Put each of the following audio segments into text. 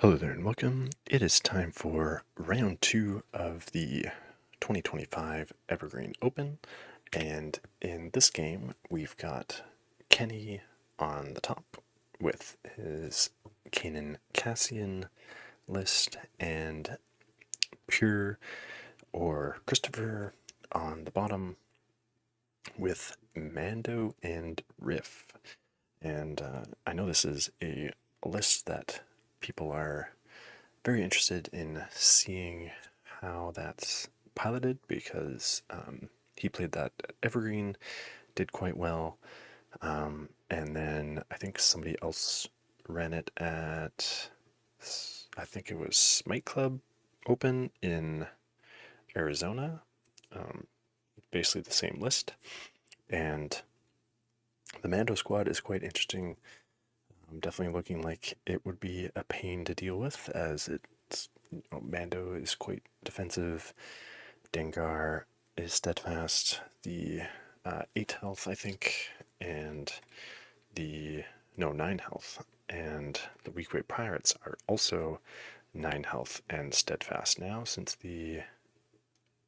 Hello there and welcome. It is time for round 2 of the 2025 Evergreen Open. And in this game, we've got Kenny on the top with his Kanan Cassian list and Pure or Christopher on the bottom with Mando and Riff. And I know this is a list that people are very interested in seeing how that's piloted because he played that at Evergreen, did quite well. And then I think somebody else ran it at, I think it was Smite Club Open in Arizona. Um, Basically the same list. And the Mando squad is quite interesting. Definitely looking like it would be a pain to deal with, as it's Mando is quite defensive. Dengar is steadfast. The 8 health, I think, and the no 9 health, and the weak weight pirates are also 9 health and steadfast now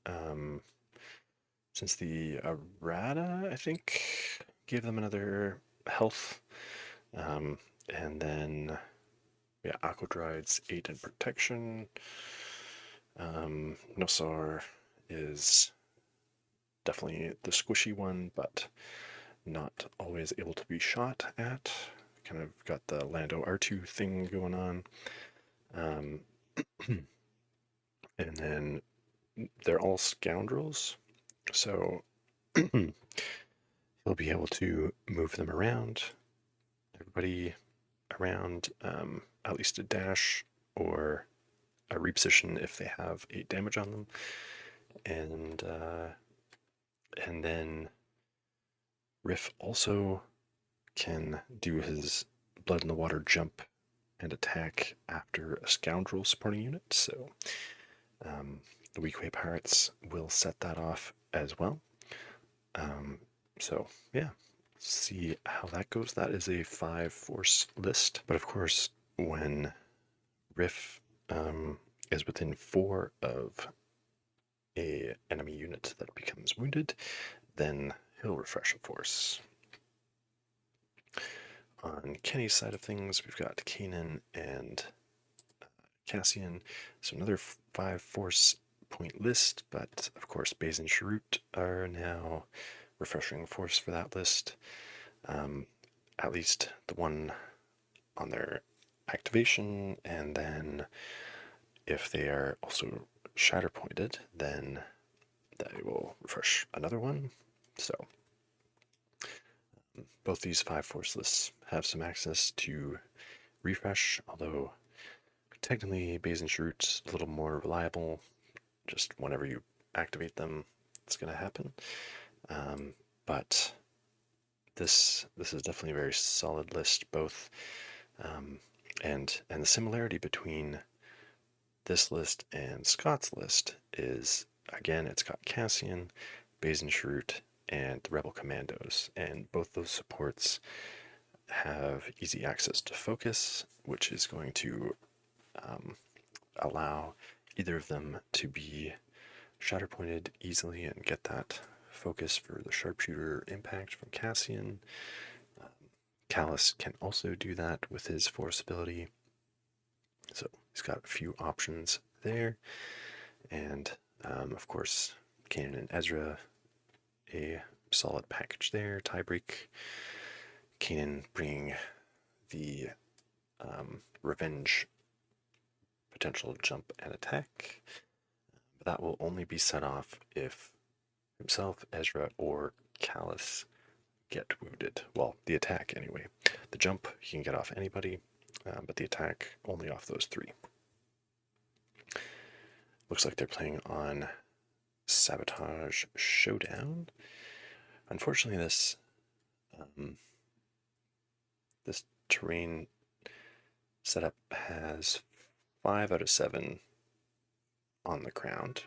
um, since the errata, I think, gave them another health. And then, yeah, Aquadride's 8 in protection. Nosar is definitely the squishy one, but not always able to be shot at. Kind of got the Lando R2 thing going on. Um, and then they're all scoundrels, so he'll be able to move them around. Everybody around, at least a dash or a reposition if they have 8 damage on them, and then Riff also can do his blood in the water jump and attack after a scoundrel supporting unit. So the weak way pirates will set that off as well. So yeah, see how that goes. That is a 5 force list, but of course when Riff is within 4 of a enemy unit that becomes wounded, then he'll refresh a force. On Kenny's side of things, we've got Kanan and Cassian, so another 5 force point list, but of course Baze and Sharut are now refreshing force for that list. At least the one on their activation, and then if they are also shatter pointed, then they will refresh another one. So both these 5 force lists have some access to refresh, although technically Baze and Sharut's a little more reliable. Just whenever you activate them, it's going to happen. But this is definitely a very solid list, both, and the similarity between this list and Scott's list is, again, it's got Cassian, Baze and Sharut, and the Rebel Commandos, and both those supports have easy access to focus, which is going to allow either of them to be shatter pointed easily and get that focus for the sharpshooter impact from Cassian. Callus can also do that with his force ability, so he's got a few options there. And of course, Kanan and Ezra, a solid package there. Tiebreak, Kanan bringing the revenge potential jump and attack. But that will only be set off if himself, Ezra, or Callus get wounded. Well, the attack anyway. The jump, he can get off anybody, but the attack only off those 3. Looks like they're playing on Sabotage Showdown. Unfortunately, this terrain setup has 5 out of 7 on the ground.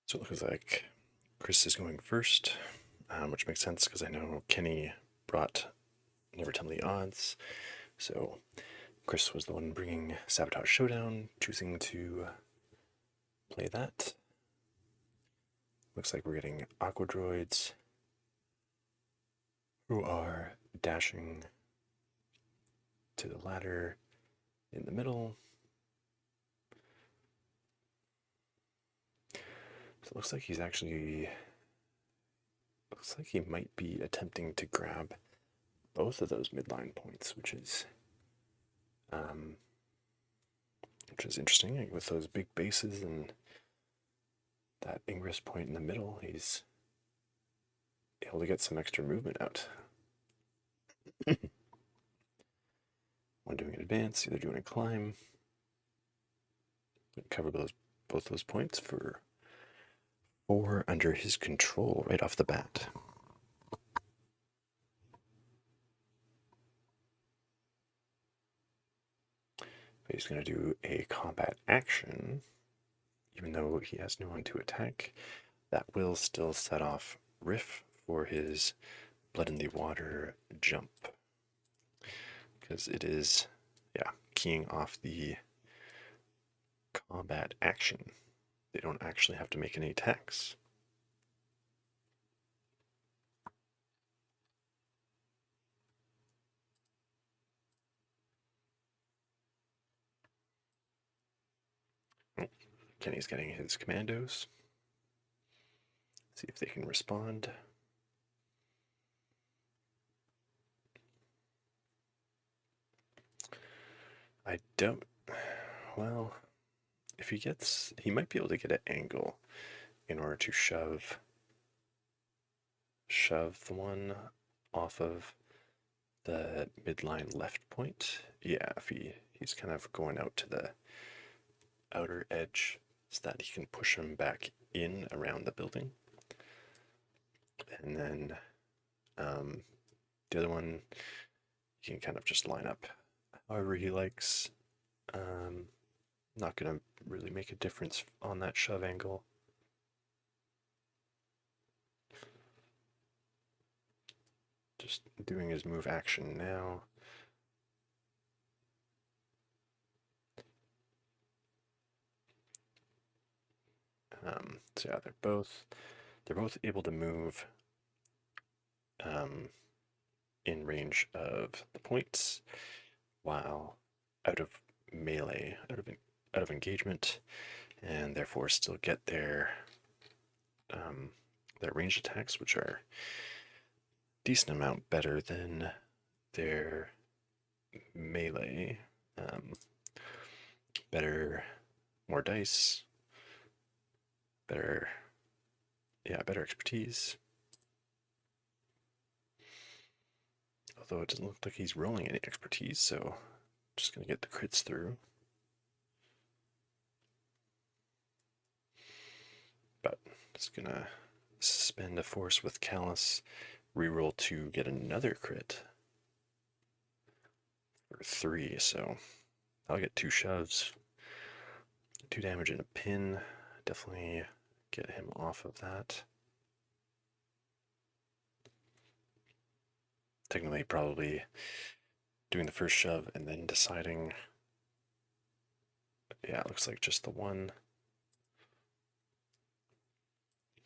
So it looks like Chris is going first, which makes sense because I know Kenny brought Never Tell Me the Odds. So Chris was the one bringing Sabotage Showdown, choosing to play that. Looks like we're getting Aqua Droids who are dashing to the ladder in the middle. So it looks like he's actually, looks like he might be attempting to grab both of those midline points, which is interesting. With those big bases and that ingress point in the middle, he's able to get some extra movement out. One doing an advance, the other doing a climb. Cover both those points for 4 under his control right off the bat. He's going to do a combat action, even though he has no one to attack. That will still set off Riff for his Blood in the Water jump. Because it is, keying off the combat action. They don't actually have to make any attacks. Kenny's getting his commandos. See if they can respond. I don't. Well, if he gets, he might be able to get an angle in order to shove the one off of the midline left point. Yeah, if he's kind of going out to the outer edge so that he can push him back in around the building. And then the other one, he can kind of just line up however he likes. Not going to really make a difference on that shove angle. Just doing his move action now. So yeah, they're both able to move in range of the points while out of melee, out of engagement, and therefore still get their ranged attacks, which are a decent amount better than their melee. Better, more dice, better expertise. Although it doesn't look like he's rolling any expertise, so just gonna get the crits through. But just gonna spend a force with Callus, reroll to get another crit for 3, so I'll get 2 shoves, 2 damage and a pin. Definitely get him off of that. Technically, probably doing the first shove and then deciding. Yeah, it looks like just the one.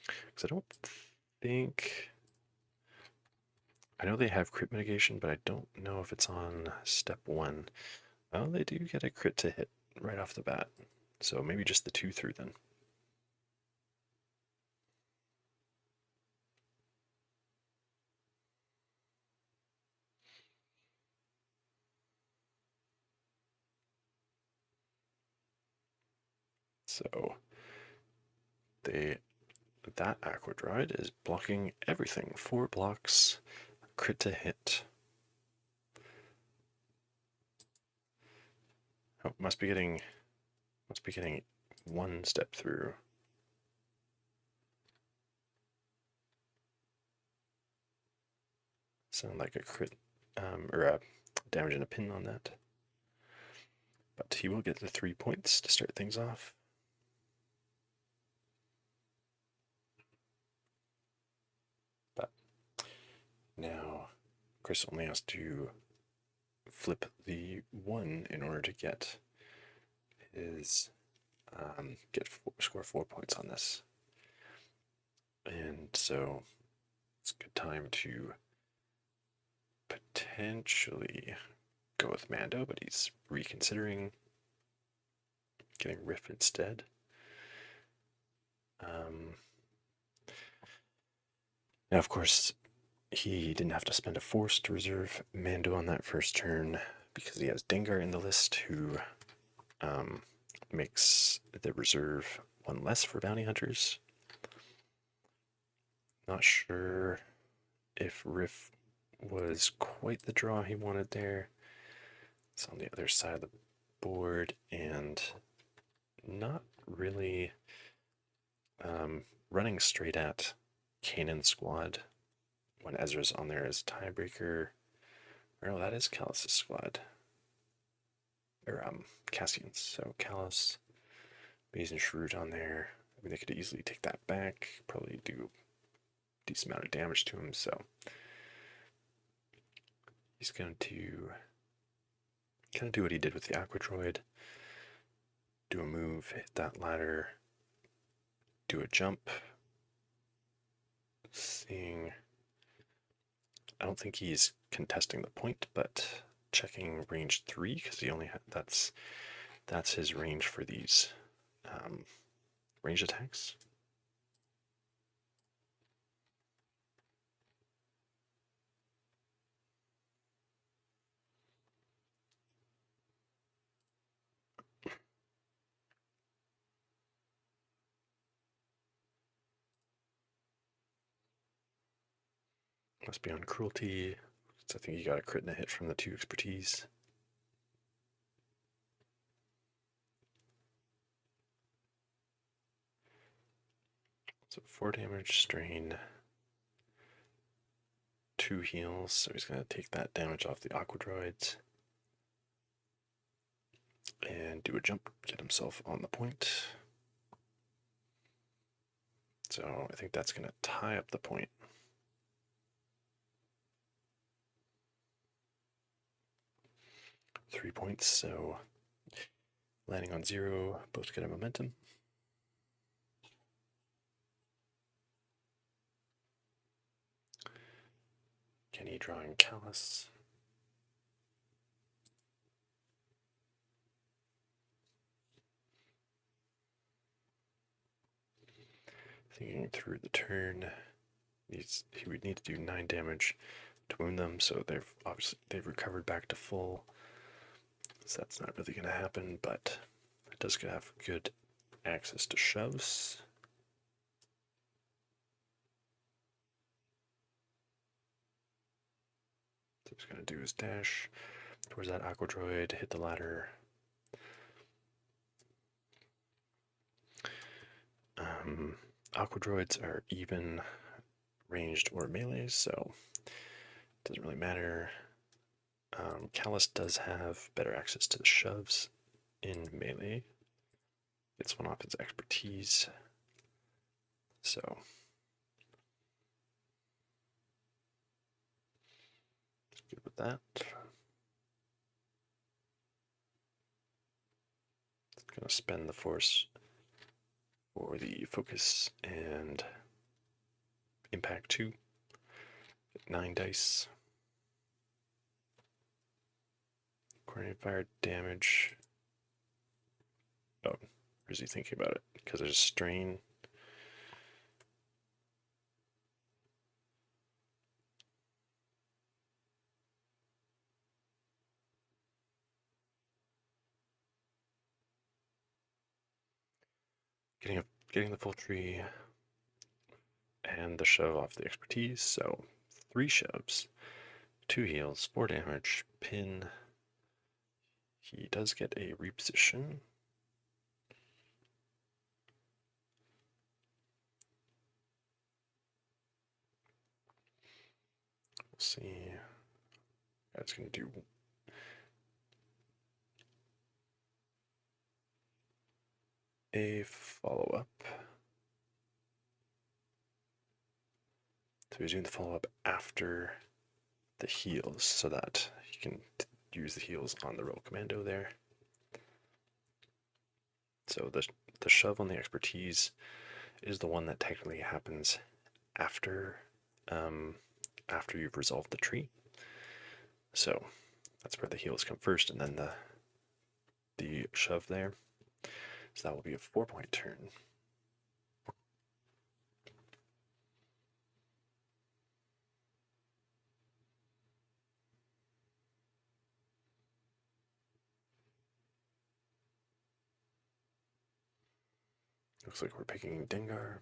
Because I don't think. I know they have crit mitigation, but I don't know if it's on step 1. Well, they do get a crit to hit right off the bat. So maybe just the 2 through then. So that Aqua Droid is blocking everything. 4 blocks, crit to hit. Oh, must be getting 1 step through. Sound like a crit, or a damage and a pin on that. But he will get the 3 points to start things off. But now Chris only has to flip the 1 in order to get his score 4 points on this. And so it's a good time to potentially go with Mando, but he's reconsidering getting Riff instead. Now, of course, he didn't have to spend a force to reserve Mando on that first turn because he has Dengar in the list, who makes the reserve one less for bounty hunters. Not sure if Riff was quite the draw he wanted there. It's on the other side of the board and not really running straight at Kanan's squad when Ezra's on there as tiebreaker. Or no, that is Callus's squad. Or Cassian's. So Callus, Baze and Shrewd on there. I mean, they could easily take that back, probably do a decent amount of damage to him, so he's going to kind of do what he did with the Aqua Droid. Do a move, hit that ladder, do a jump. Seeing, I don't think he's contesting the point, but checking range 3 because he only that's his range for these range attacks. Must be on cruelty. So I think you got a crit and a hit from the 2 expertise. So 4 damage, strain, 2 heals, so he's going to take that damage off the Aqua Droids. And do a jump, get himself on the point. So I think that's going to tie up the point. .3 points, so landing on 0, both get a momentum. Kenny drawing Callus. Thinking through the turn, he would need to do 9 damage to wound them, so they've recovered back to full. So that's not really going to happen, but it does have good access to shoves. So he's going to do his dash towards that Aqua Droid, hit the ladder. Aqua Droids are even ranged or melee, so it doesn't really matter. Callus does have better access to the shoves in melee. Gets one off his expertise. So good with that. Gonna spend the force for the focus and impact 2. Get 9 dice. Coordinated fire damage. Oh, or is he thinking about it? Because there's a strain. Getting the full tree and the shove off the expertise, so 3 shoves, 2 heals, 4 damage, pin. He does get a reposition. We'll see. That's going to do a follow-up. So he's doing the follow-up after the heals so that you use the heals on the Rebel Commando there. So the shove on the expertise is the one that technically happens after after you've resolved the tree. So that's where the heals come first, and then the shove there. So that will be a 4-point turn. Looks like we're picking Dengar.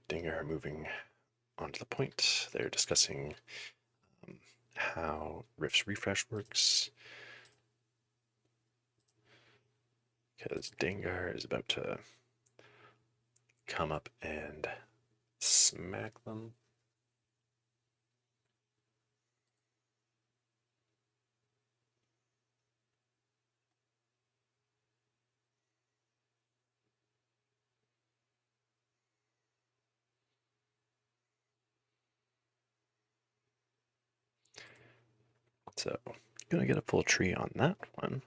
Dengar moving onto the point. They're discussing how Rift's refresh works. Because Dengar is about to come up and smack them. So, gonna get a full tree on that one.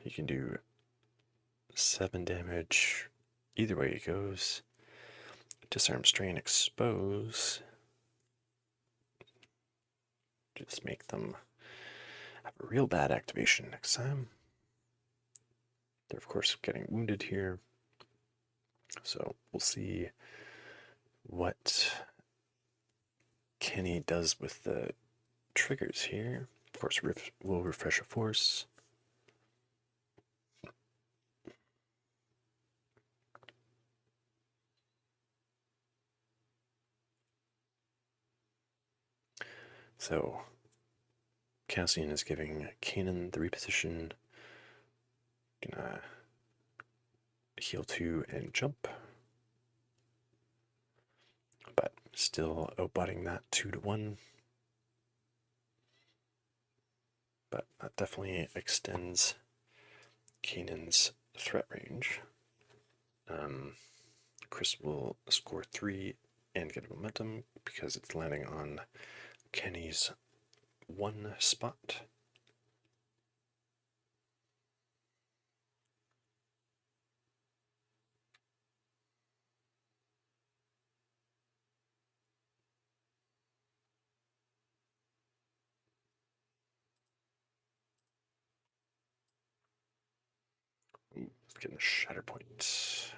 You can do 7 damage either way it goes. Disarm, strain, expose. Just make them have a real bad activation next time. They're, of course, getting wounded here. So we'll see what Kenny does with the triggers here. Of course, Rift will refresh a force. So Cassian is giving Kanan the reposition. Gonna heal 2 and jump. But still outbutting that 2-1. But that definitely extends Kanan's threat range. Chris will score 3 and get momentum because it's landing on Kenny's 1 spot. Ooh, let's get in the shatter point.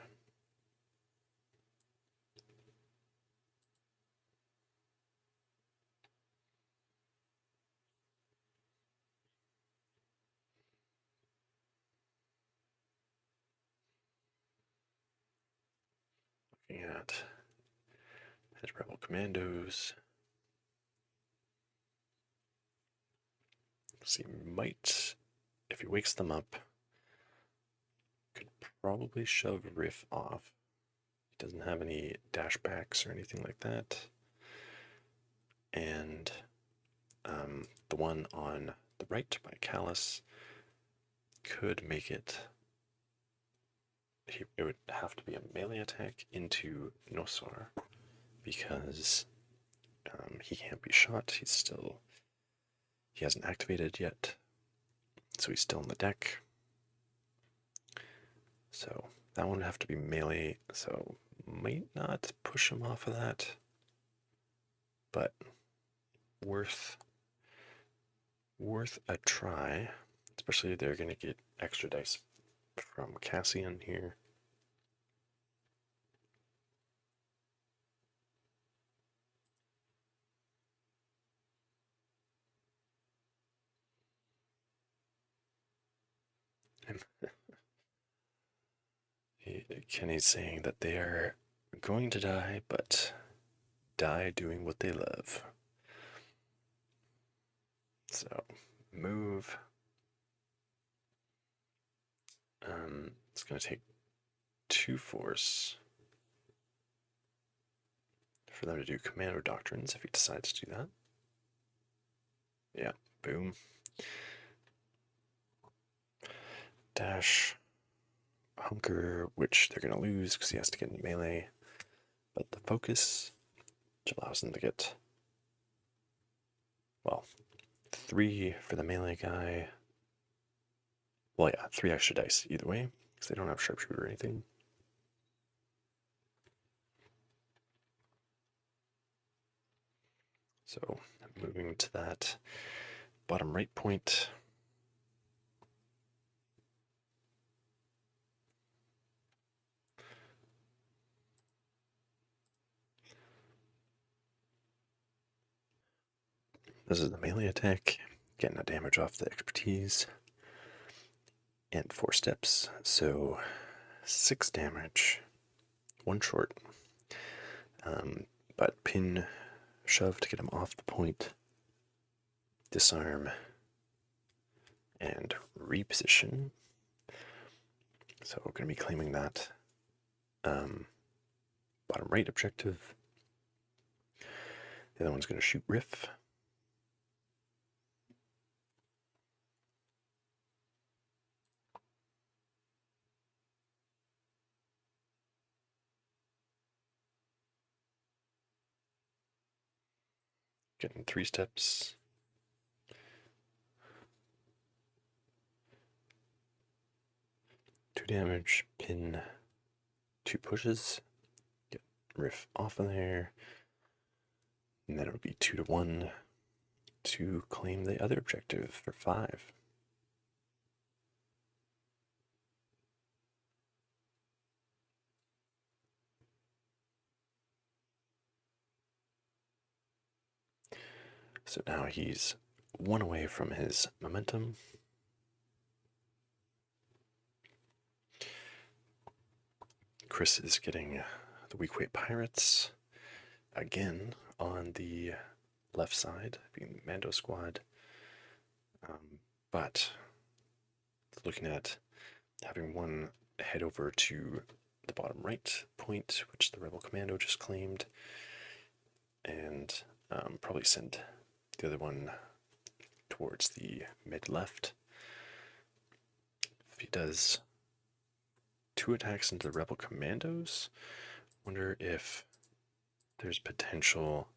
Looking at his rebel commandos. So he might, if he wakes them up, could probably shove Riff off. He doesn't have any dashbacks or anything like that. And the one on the right by Callus could make it. It would have to be a melee attack into Nosar because he can't be shot. He hasn't activated yet, so he's still in the deck. So that one would have to be melee, so might not push him off of that, but worth a try, especially they're going to get extra dice from Cassian here. And Kenny's saying that they are going to die, but die doing what they love. So, move. It's going to take 2 force. for them to do commando doctrines if he decides to do that. Yeah, boom. Dash hunker, which they're going to lose because he has to get in melee. But the focus, which allows them to get, well, 3 for the melee guy. Well, yeah, 3 extra dice either way, because they don't have sharpshooter or anything. So, moving to that bottom right point. This is the melee attack, getting a damage off the expertise. And 4 steps, so 6 damage, 1 short. But pin, shove to get him off the point, disarm, and reposition. So we're going to be claiming that bottom right objective. The other one's going to shoot Riff. Getting 3 steps. Two damage, pin, 2 pushes. Get Riff off of there. And then it would be 2 to 1 to claim the other objective for 5. So now he's 1 away from his momentum. Chris is getting the weak weight pirates again on the left side, being the Mando squad. But looking at having one head over to the bottom right point, which the Rebel Commando just claimed, and probably send the other one towards the mid left. If he does 2 attacks into the Rebel Commandos, wonder if there's potential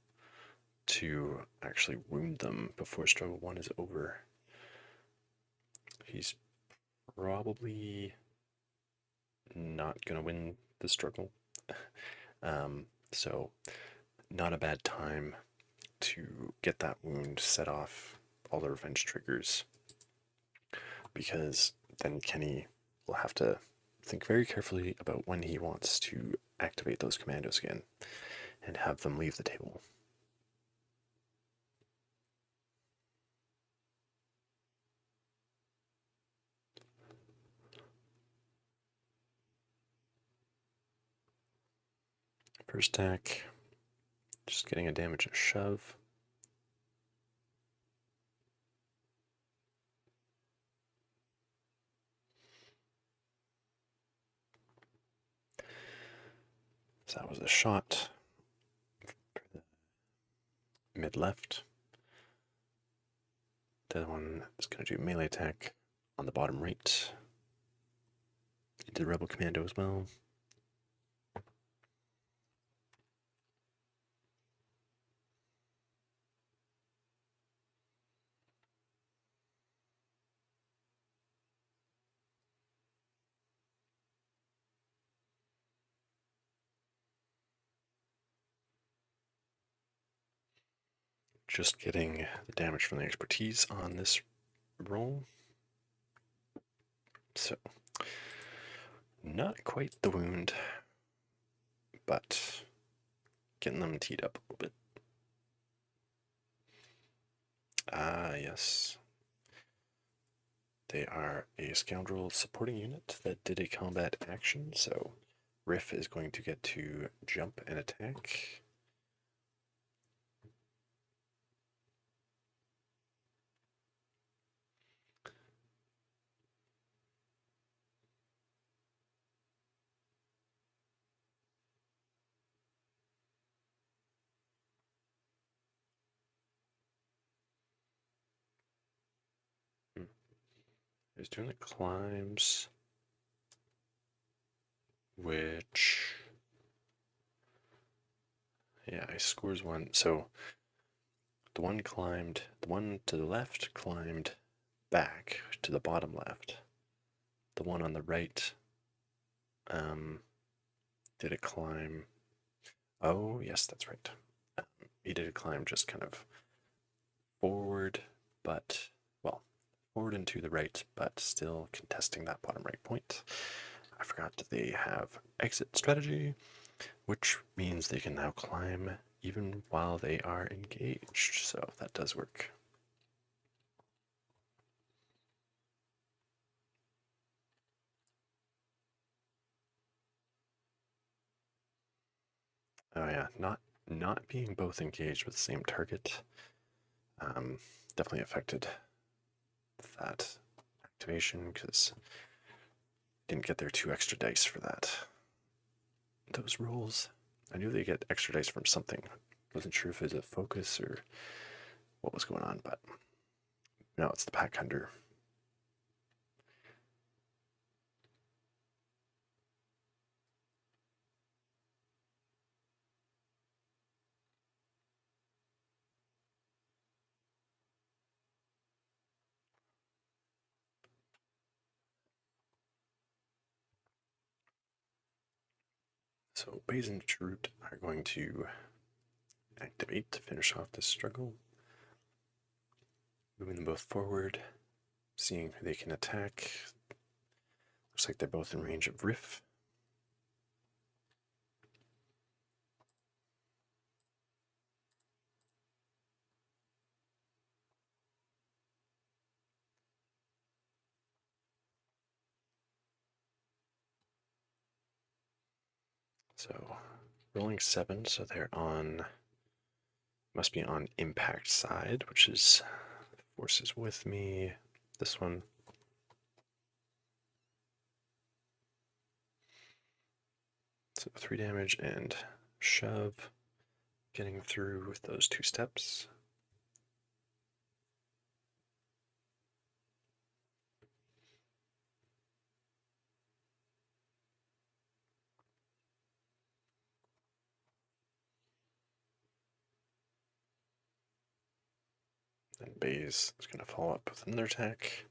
to actually wound them before struggle 1 is over. He's probably not going to win the struggle. So, not a bad time to get that wound, set off all the revenge triggers, because then Kenny will have to think very carefully about when he wants to activate those commandos again and have them leave the table. First attack, just getting a damage and shove. So that was a shot for the mid left. The other one is going to do melee attack on the bottom right into the Rebel Commando as well. Just getting the damage from the expertise on this roll. So, not quite the wound, but getting them teed up a little bit. Yes. They are a scoundrel supporting unit that did a combat action, so Riff is going to get to jump and attack. He's doing the climbs, which, yeah, he scores one. So the one to the left climbed back to the bottom left. The one on the right um, did a climb. Oh, yes, that's right. He did a climb just kind of forward, but, well, forward and to the right, but still contesting that bottom right point. I forgot that they have exit strategy, which means they can now climb even while they are engaged, so that does work. Oh yeah, not being both engaged with the same target definitely affected that activation because didn't get their 2 extra dice for that. Those rolls, I knew they get extra dice from something. Wasn't sure if it was a focus or what was going on, but no, it's the pack hunter. So Baze and Chirrut are going to activate to finish off this struggle. Moving them both forward, seeing who they can attack. Looks like they're both in range of Riff. So rolling 7, so they're on, must be on impact side, which is forces with me. This one. So 3 damage and shove, getting through with those 2 steps. Then Baze is going to follow up with another attack.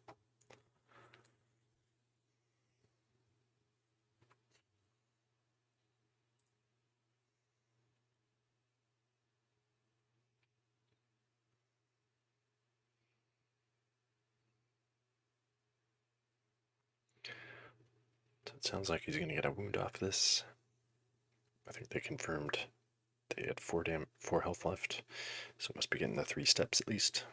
So it sounds like he's going to get a wound off this. I think they confirmed they had 4 health left, so must be getting the 3 steps at least.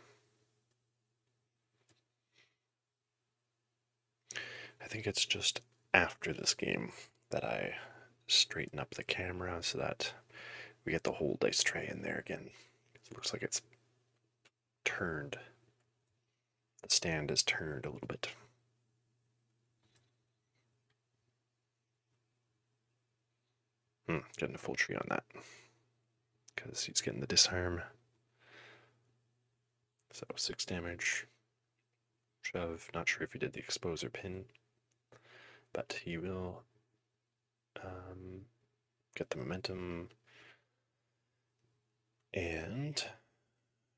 I think it's just after this game that I straighten up the camera so that we get the whole dice tray in there again. It looks like it's turned. The stand is turned a little bit. Getting a full tree on that. Because he's getting the disarm. So 6 damage. Shove. Not sure if he did the expose or pin. But he will get the momentum. And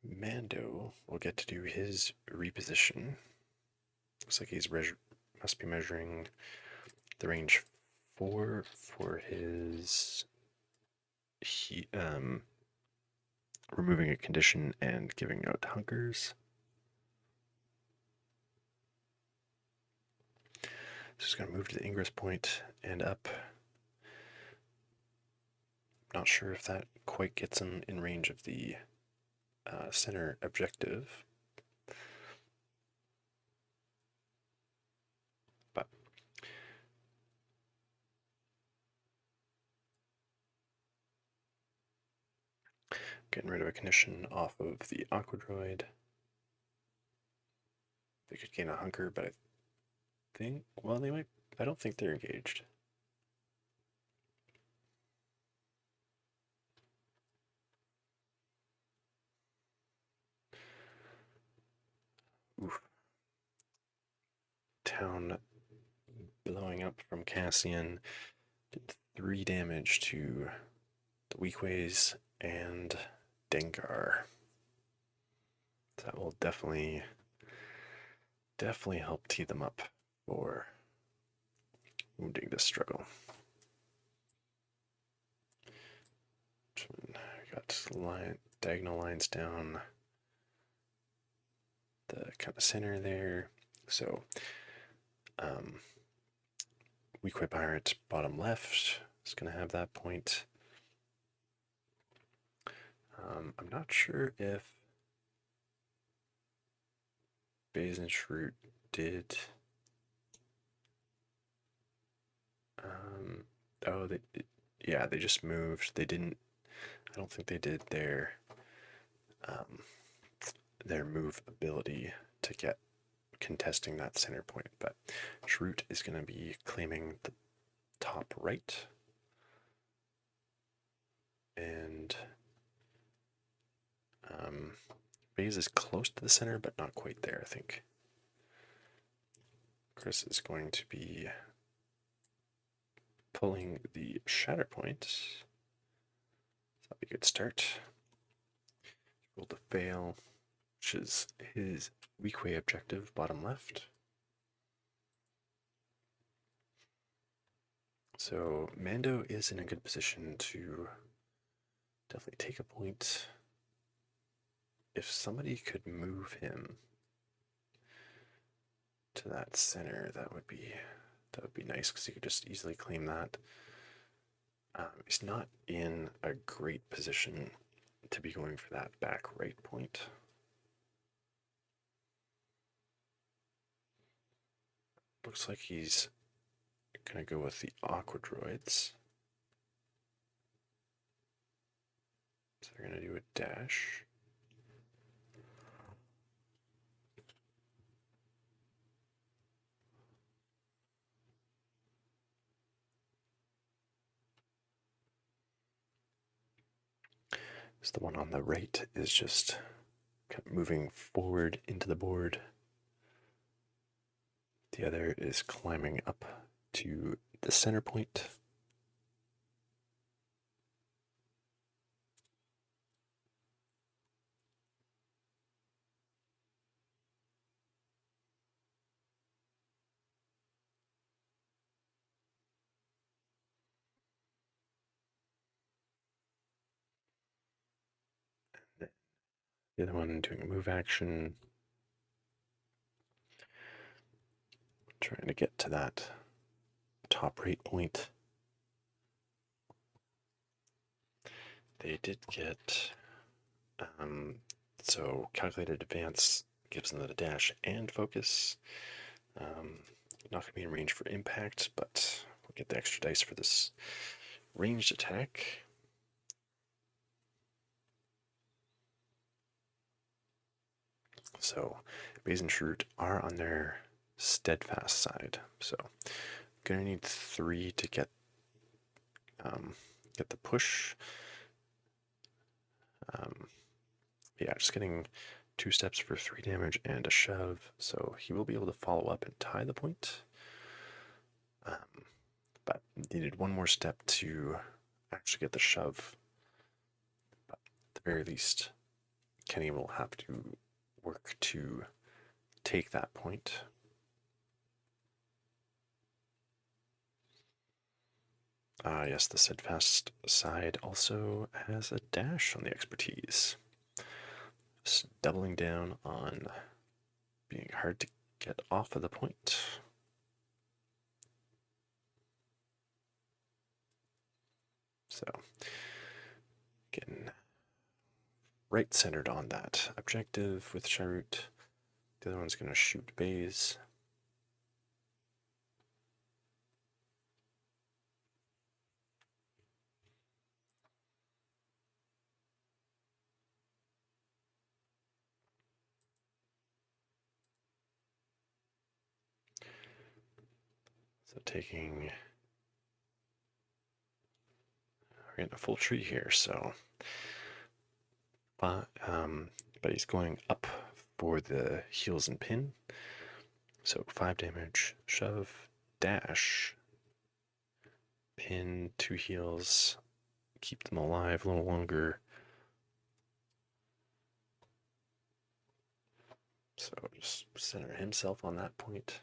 Mando will get to do his reposition. Looks like he's must be measuring the range 4 for his removing a condition and giving out hunkers. So he's going to move to the ingress point and up. Not sure if that quite gets him in range of the center objective. But getting rid of a condition off of the Aqua Droid. They could gain a hunker, but I think, well, they might, I don't think they're engaged. Oof. town blowing up from Cassian did 3 damage to the Weakways and Dengar. That will definitely help tee them up for wounding this struggle. We got diagonal lines down the kind of center there. So, Weakway Pirate bottom left is going to have that point. I'm not sure if Baze and Shroot did. Oh, they just moved. They didn't. I don't think they did their move ability to get contesting that center point. But Shroot is going to be claiming the top right, and Baze is close to the center, but not quite there, I think. Chris is going to be pulling the shatter point. That'll be a good start. Roll to fail, which is his Weakway objective, bottom left. So Mando is in a good position to definitely take a point. If somebody could move him to that center, that would be nice, because he could just easily claim that. He's not in a great position to be going for that back right point. Looks like he's gonna go with the Aqua Droids. So they're gonna do a dash. So the one on the right is just kind of moving forward into the board. The other is climbing up to the center point. The other one doing a move action, trying to get to that top right point. They did get, so calculated advance gives them the dash and focus. Not going to be in range for impact, but we'll get the extra dice for this ranged attack. So Baze and Shroot are on their steadfast side. So gonna need 3 to get the push. Yeah, just getting 2 steps for 3 damage and a shove. So he will be able to follow up and tie the point. But needed 1 more step to actually get the shove. But at the very least, Kenny will have to work to take that point. Yes, the steadfast side also has a dash on the expertise. Just doubling down on being hard to get off of the point. So, getting right centered on that objective with Shroot. The other one's going to shoot Baze. So taking, we're getting a full tree here, so, but he's going up for the heels and pin. So 5 damage, shove, dash, pin, 2 heals, keep them alive a little longer. So just center himself on that point.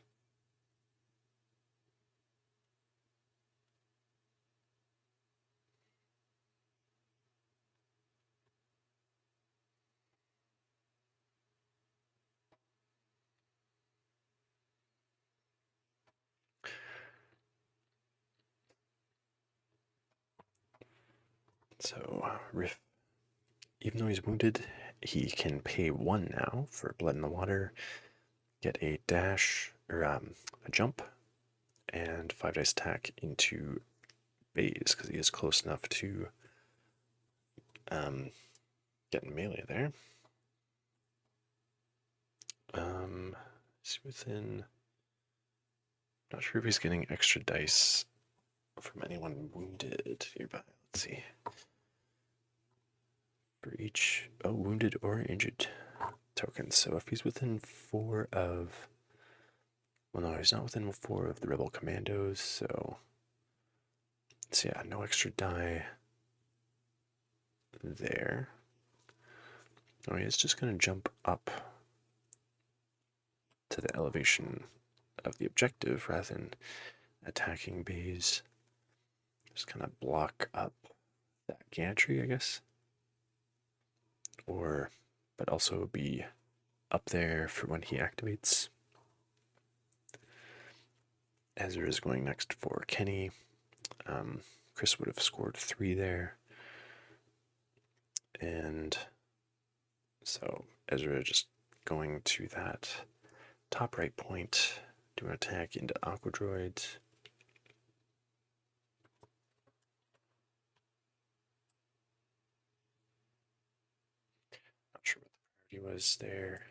So Riff, even though he's wounded, he can pay 1 now for blood in the water, get a dash, or a jump, and 5 dice attack into Baze, because he is close enough to get in melee there. He's within. Not sure if he's getting extra dice from anyone wounded nearby. Let's see. For each wounded or injured token. So if he's within 4 of. Well, no, he's not within 4 of the rebel commandos, so. So yeah, no extra die there. Oh, he's just going to jump up to the elevation of the objective rather than attacking Baze. Just kind of block up that gantry, I guess. But also be up there for when he activates. Ezra is going next for Kenny. Chris would have scored 3 there. And so Ezra just going to that top right point, do an attack into Aqua Droids. Not sure what the priority was there.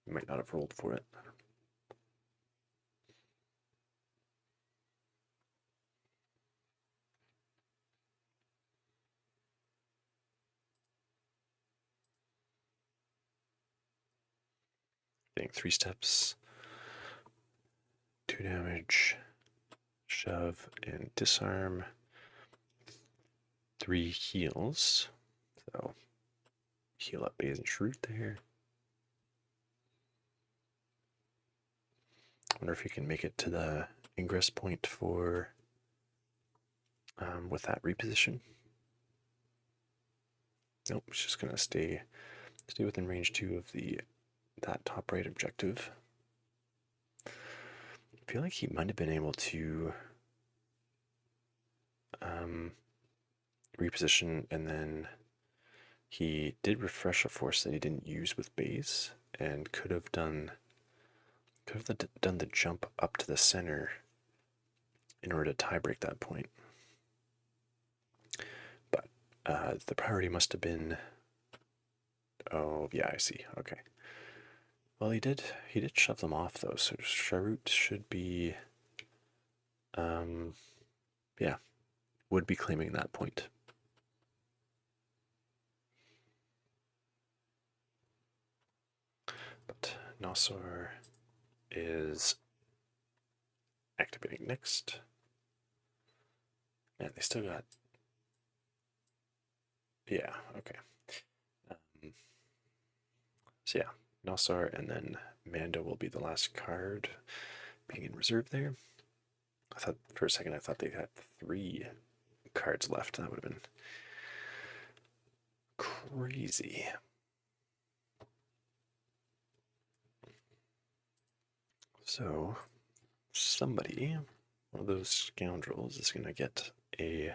You might not have rolled for it. Getting 3 steps, 2 damage, shove, and disarm. 3 heals. So heal up Baze and Shroot there. Wonder if you can make it to the ingress point for with that reposition. Nope, it's just gonna stay within range 2 of that top right objective. I feel like he might have been able to reposition, and then he did refresh a force that he didn't use with Baze, and could have done the jump up to the center in order to tie break that point. But the priority must have been. Oh yeah, I see. Okay. Well, he did shove them off though, so Sharut should be. Yeah, would be claiming that point. But Nosor is activating next. And they still got. Yeah, okay. So yeah, Nosar and then Mando will be the last card being in reserve there. I thought for a second they had 3 cards left. That would have been crazy. So somebody, one of those scoundrels, is going to get a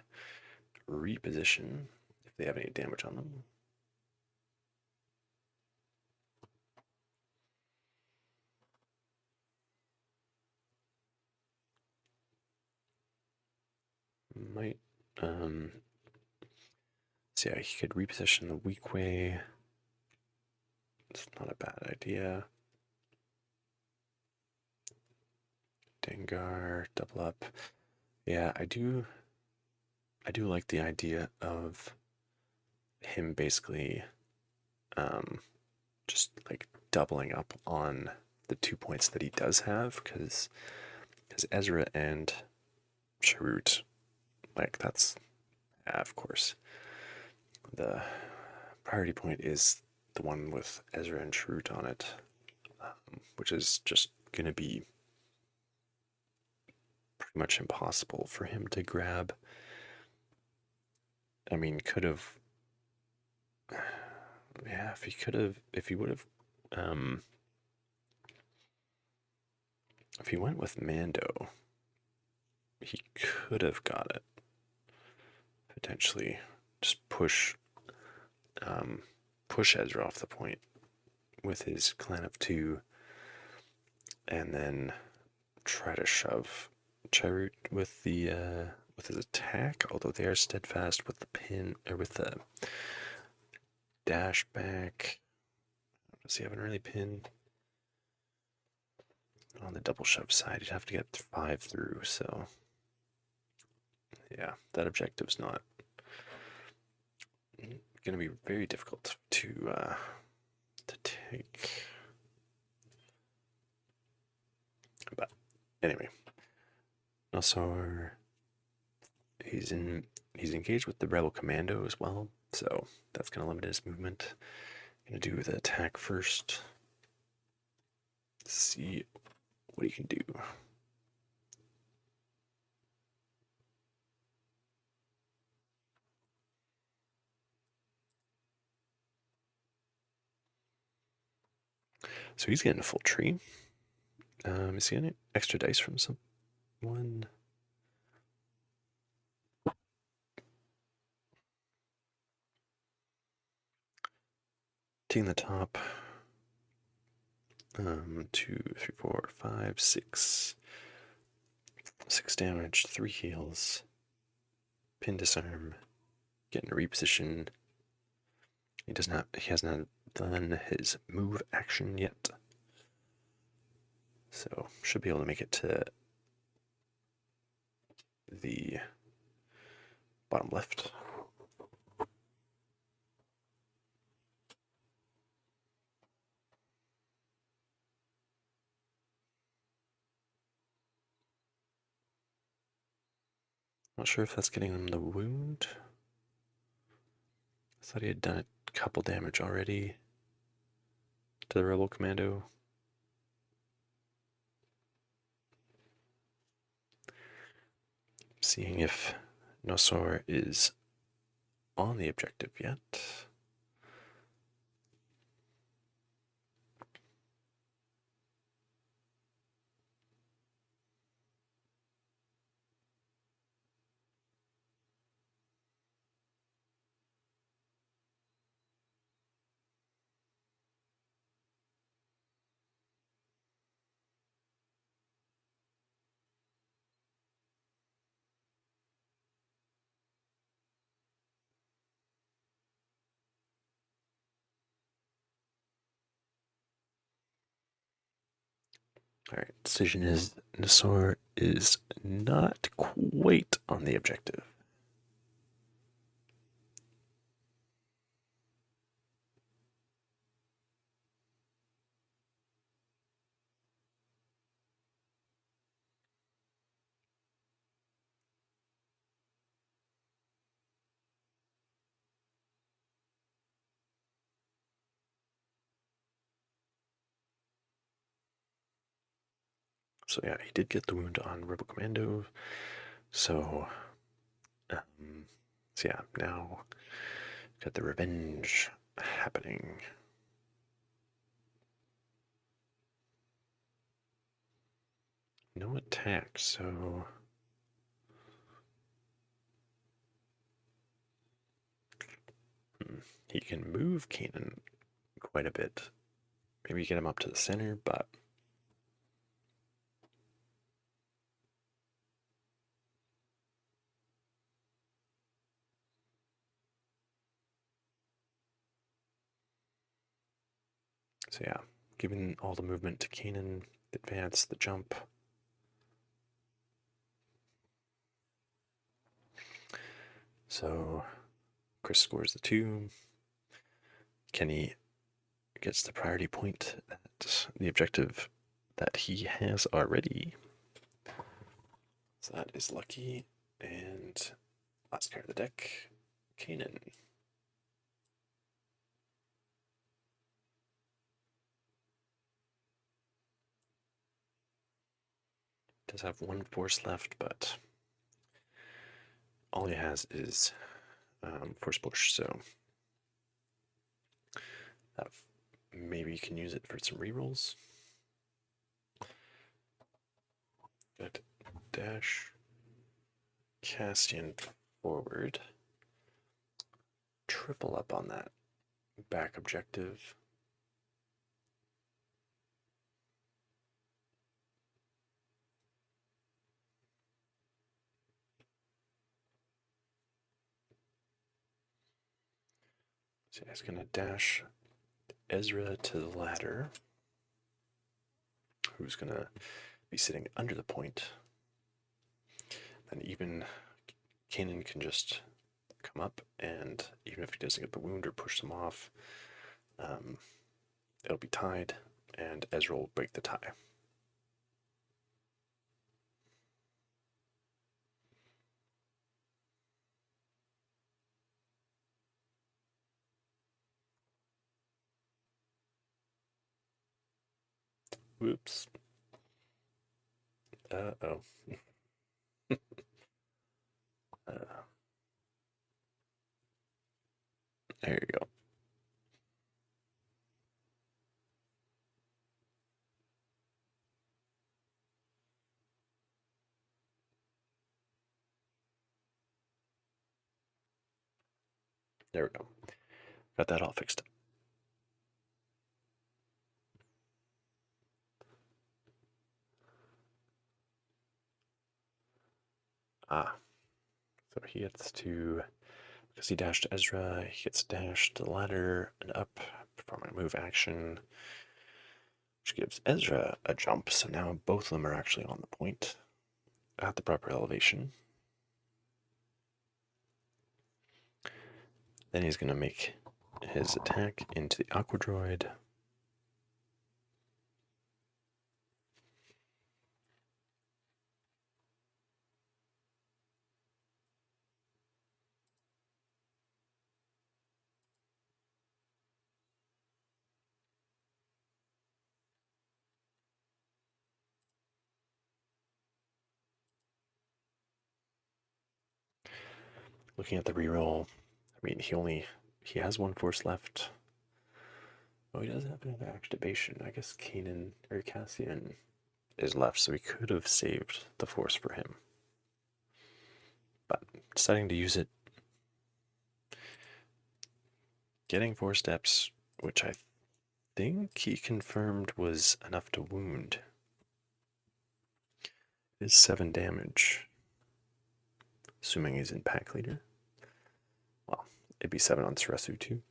reposition if they have any damage on them. Might, so yeah, he could reposition the weak way. It's not a bad idea. Dengar, double up. Yeah, I do like the idea of him basically just like doubling up on the 2 points that he does have, because Ezra and Sharut, like, that's, of course, the priority point is the one with Ezra and Sharut on it, which is just going to be pretty much impossible for him to grab. I mean, could have, yeah, if he would have, if he went with Mando, he could have got it. Potentially, just push Ezra off the point with his clan of 2, and then try to shove Chirrut with his attack. Although they are steadfast with the pin, or with the dash back. Does he have an early pin? On the double shove side, you'd have to get 5 through. So yeah, that objective's not going to be very difficult to take. But anyway, also he's engaged with the rebel commando as well, so that's going to limit his movement. Going to do the attack first. See what he can do. So he's getting a full tree. Is he getting extra dice from someone? Taking the top. 2, 3, 4, 5, 6. 6 damage, 3 heals. Pin disarm. Getting a reposition. He hasn't done his move action yet. So should be able to make it to the bottom left. Not sure if that's getting him the wound. I thought he had done a couple damage already to the rebel commando. Seeing if Nosor is on the objective yet. Alright, decision is Nosor is not quite on the objective. So yeah, he did get the wound on rebel commando. So yeah, now got the revenge happening. No attack, so he can move Kanan quite a bit. Maybe get him up to the center, but so yeah, giving all the movement to Kanan, the advance, the jump. So Chris scores the 2. Kenny gets the priority point at the objective that he has already. So that is lucky. And last card of the deck, Kanan. Does have one force left, but all he has is force push, so that maybe you can use it for some rerolls. Good. Dash Cassian forward. Triple up on that back objective. So he's going to dash Ezra to the ladder, who's going to be sitting under the point. And even Kanan can just come up, and even if he doesn't get the wound or push them off, it'll be tied, and Ezra will break the tie. Whoops. Uh-oh. There you go. There we go. Got that all fixed up. So he gets to, because he dashed Ezra, he gets dashed to the ladder and up, perform a move action, which gives Ezra a jump. So now both of them are actually on the point at the proper elevation. Then he's going to make his attack into the Aqua Droid. Looking at the reroll, I mean, he has one force left. Oh, he doesn't have enough activation. I guess Kanan or Cassian is left, so he could have saved the force for him. But deciding to use it, getting 4 steps, which I think he confirmed was enough to wound, is 7 damage. Assuming he's in pack leader. Well, it'd be 7 on Sarasu too.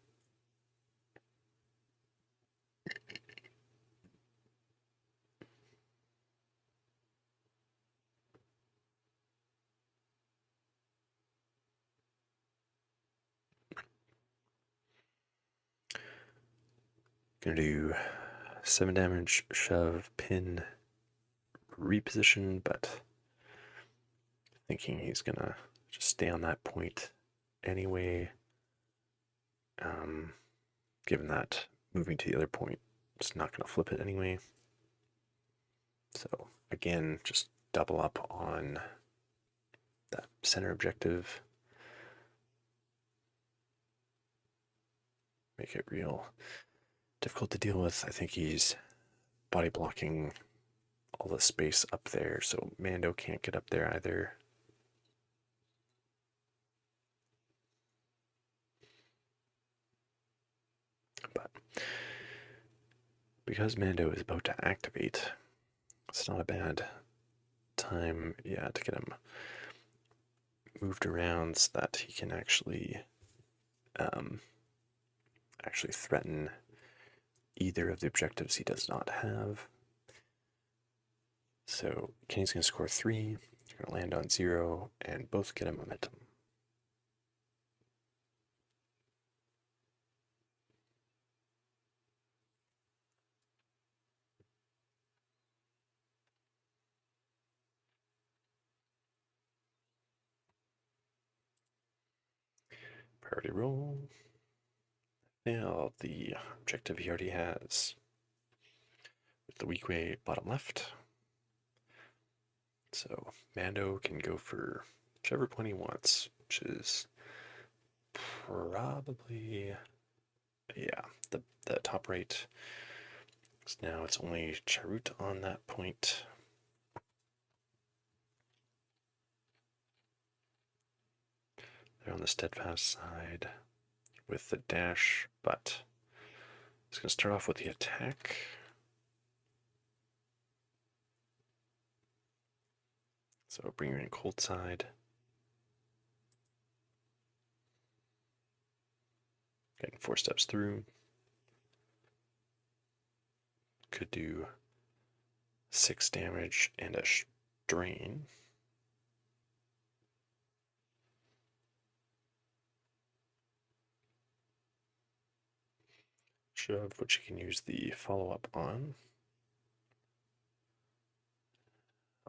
Gonna do 7 damage, shove, pin, reposition, but thinking he's gonna just stay on that point anyway. Given that moving to the other point, it's not gonna flip it anyway. So again, just double up on that center objective. Make it real difficult to deal with. I think he's body blocking all the space up there, so Mando can't get up there either. But because Mando is about to activate, it's not a bad time, yeah, to get him moved around so that he can actually threaten either of the objectives he does not have. So Kenny's going to score 3, he's going to land on 0, and both get a momentum. Priority roll. Fail the objective he already has. With the weak way bottom left. So Mando can go for whichever point he wants, which is probably, yeah, the top right. So now it's only Charut on that point. They're on the steadfast side with the dash, but it's going to start off with the attack. So bring her in cold side. Getting 4 steps through. Could do 6 damage and a strain. Shove, which you can use the follow-up on.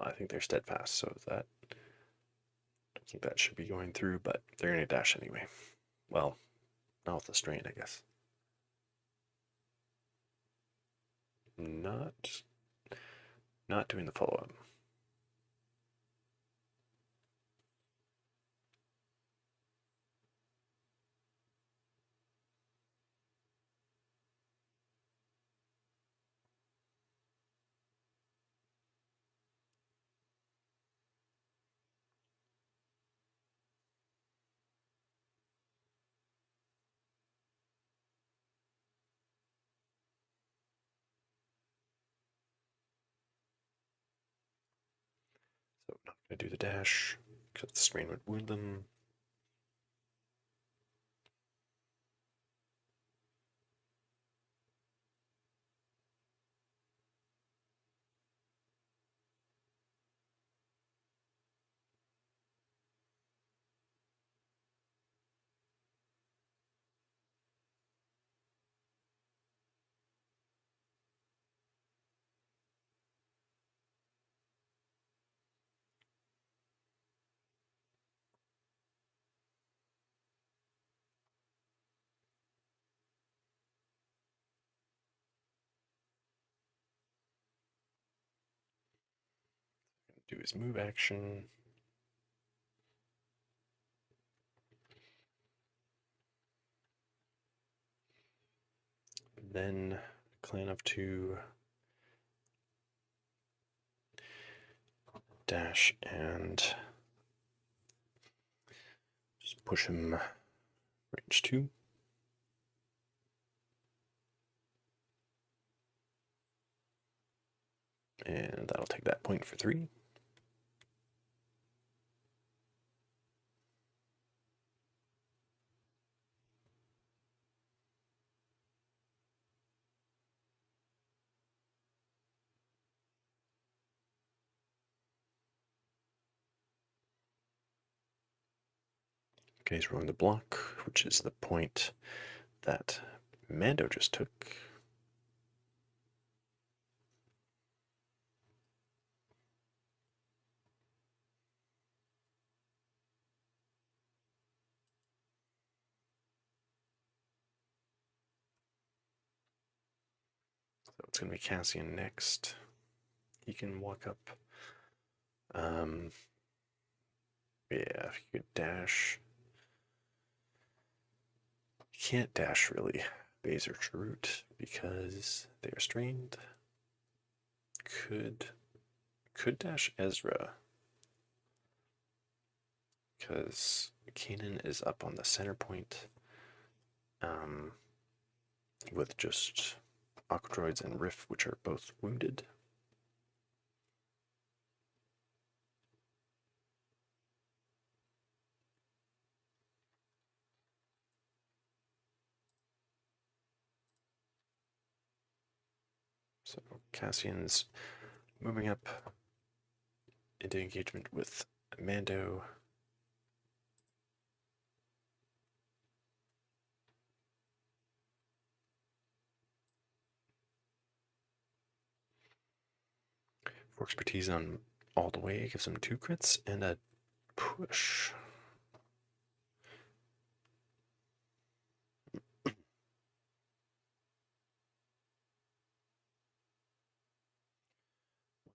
I think they're steadfast, so that I don't think that should be going through, but they're going to dash anyway. Well, not with the strain, I guess. Not doing the follow-up. So not going to do the dash because the strain would wound them. Do his move action. Then clan of 2 dash and just push him range 2. And that'll take that point for 3. Okay, he's rolling the block, which is the point that Mando just took. So it's going to be Cassian next. He can walk up. Yeah, if you could dash. You can't dash really Baze or Charut because they are strained. Could dash Ezra because Kanan is up on the center point with just Aquadroids and Riff, which are both wounded. So Cassian's moving up into engagement with Mando. For expertise on all the way, gives him 2 crits and a push.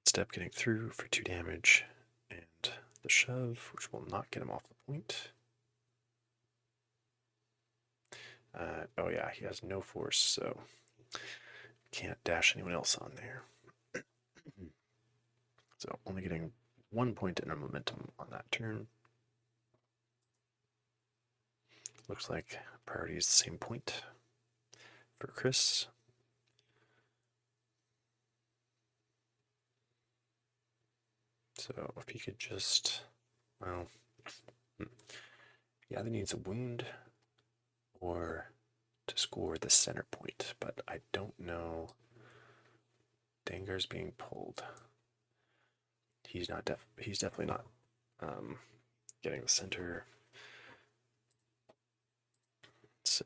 step getting through for 2 damage, and the shove, which will not get him off the point. Oh yeah, he has no force, so can't dash anyone else on there. So only getting 1 point in our momentum on that turn. Looks like priority is the same point for Chris. So if he could just, well, he either needs a wound or to score the center point, but I don't know. Dengar's being pulled. He's definitely not getting the center. So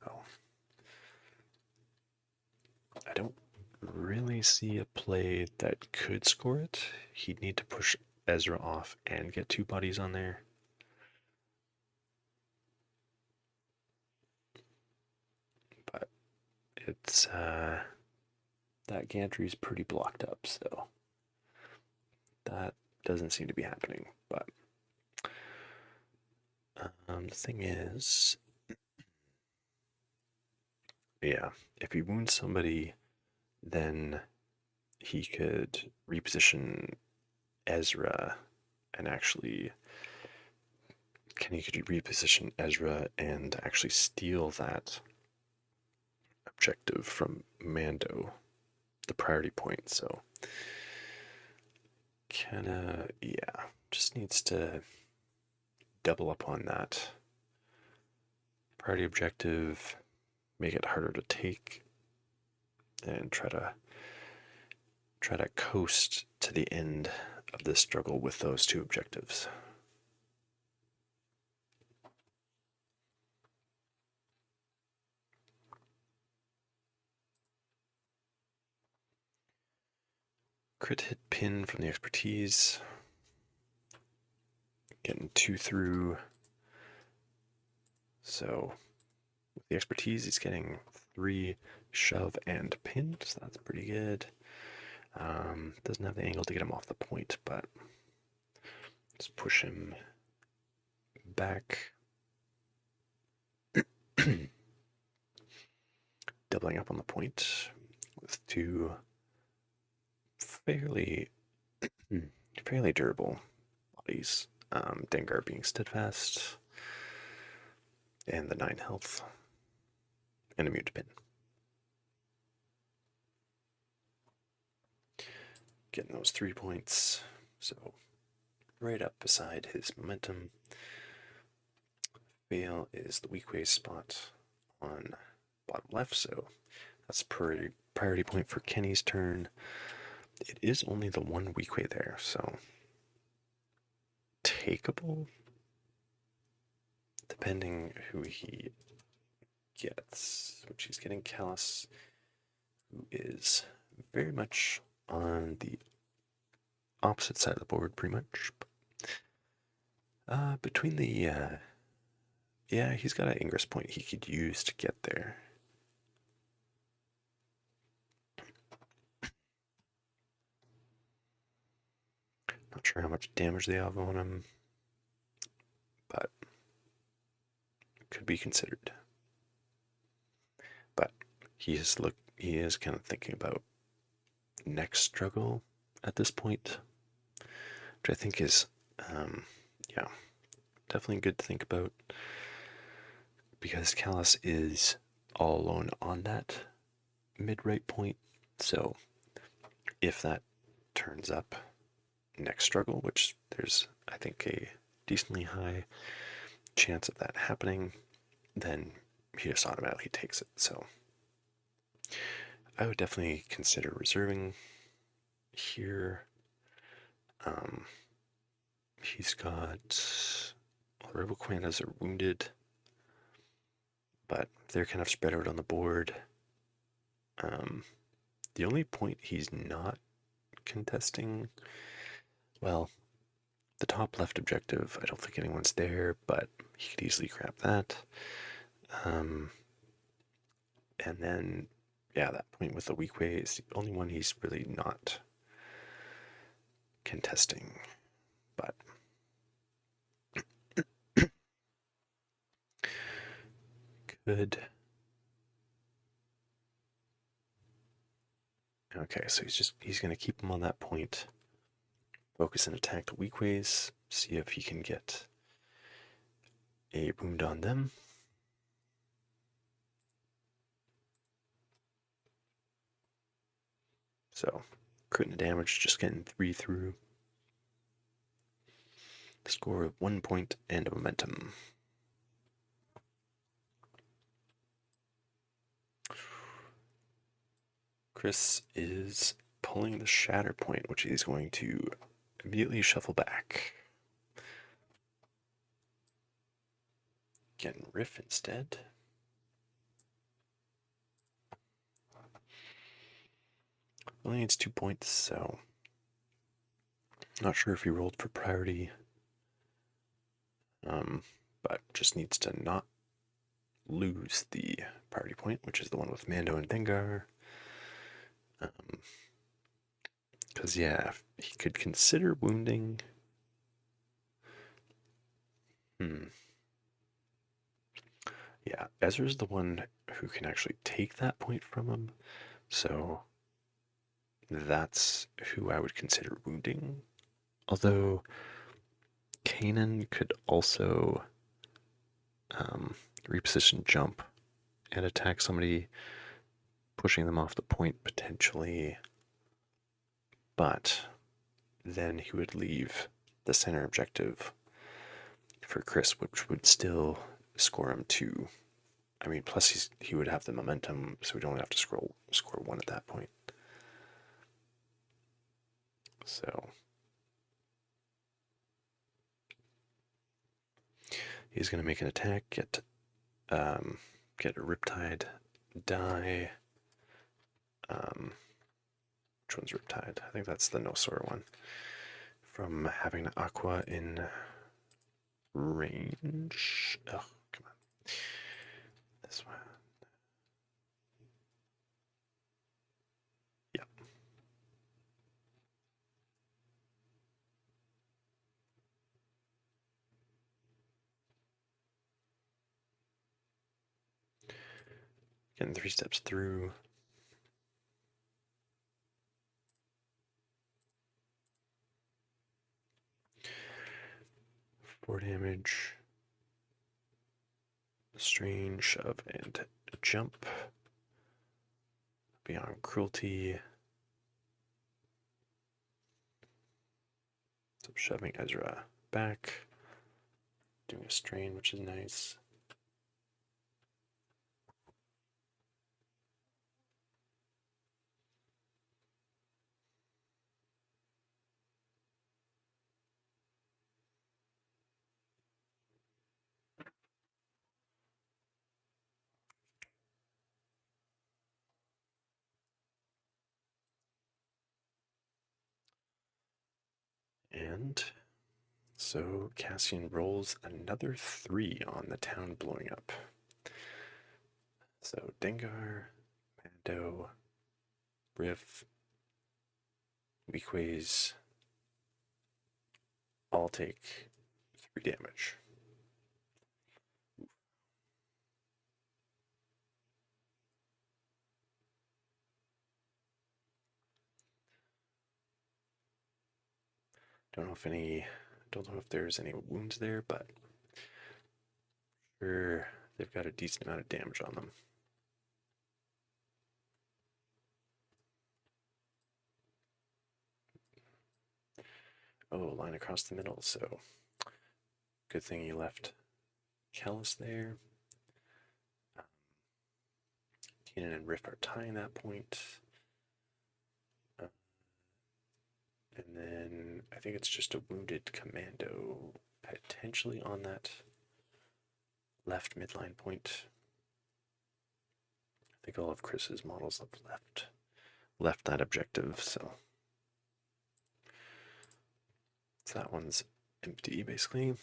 I don't really see a play that could score it. He'd need to push Ezra off and get 2 bodies on there. But it's that gantry's pretty blocked up, so that doesn't seem to be happening. But the thing is, yeah, if he wounds somebody, then he could reposition Ezra and actually Kenny could reposition Ezra and actually steal that objective from Mando, the priority point. So kinda, yeah, just needs to double up on that priority objective, make it harder to take, and try to coast to the end of this struggle with those 2 objectives. Crit hit pin from the expertise. Getting 2 through. So with the expertise, he's getting 3 shove and pin, so that's pretty good. Doesn't have the angle to get him off the point, but let's push him back. Doubling up on the point with 2 fairly durable bodies. Dengar being steadfast, and the 9 health, and immune to pin. Getting those 3 points, so right up beside his momentum. Fail is the weak way spot on bottom left, so that's priority point for Kenny's turn. It is only the 1 weak way there, so takeable, depending who he gets, which he's getting Callus, who is very much on the opposite side of the board, pretty much. Between the, yeah, he's got an Ingress point he could use to get there. Not sure how much damage they have on him, but could be considered. But he is kind of thinking about next struggle at this point, which I think is, yeah, definitely good to think about, because Callus is all alone on that mid-right point. So if that turns up next struggle, which there's, I think, a decently high chance of that happening, then he just automatically takes it. So I would definitely consider reserving here. He's got, well, Rebel Quantas are wounded, but they're kind of spread out on the board. The only point he's not contesting, well, the top left objective, I don't think anyone's there, but he could easily grab that. And then, yeah, that point with the weak way is the only one he's really not contesting, but good. Okay, so he's gonna keep him on that point. Focus and attack the weak ways. See if he can get a wound on them. So, critting damage, just getting 3 through. Score of 1 point and momentum. Chris is pulling the shatter point, which he's going to immediately shuffle back. Getting Riff instead. Only needs 2 points, so not sure if he rolled for priority. But just needs to not lose the priority point, which is the one with Mando and Dengar. Because, yeah, he could consider wounding. Yeah, Ezra's the one who can actually take that point from him. So that's who I would consider wounding. Although Kanan could also reposition jump and attack somebody, pushing them off the point potentially. But then he would leave the center objective for Chris, which would still score him 2. I mean, plus he would have the momentum, so we'd only have to score 1 at that point. So he's going to make an attack, get a Riptide die. Which one's Riptide? I think that's the Nosor one. From having Aqua in range. Oh, come on. This one. Yep. Getting 3 steps through. Four damage. Strain, shove, and jump. Beyond cruelty. So shoving Ezra back. Doing a strain, which is nice. And so Cassian rolls another 3 on the town blowing up. So Dengar, Mando, Riff, Weakways all take 3 damage. Don't know if there's any wounds there, but sure they've got a decent amount of damage on them. Oh, line across the middle, so good thing you left Callus there. Kanan and Riff are tying that point. And then I think it's just a wounded commando potentially on that left midline point. I think all of Chris's models have left that objective, so that one's empty basically.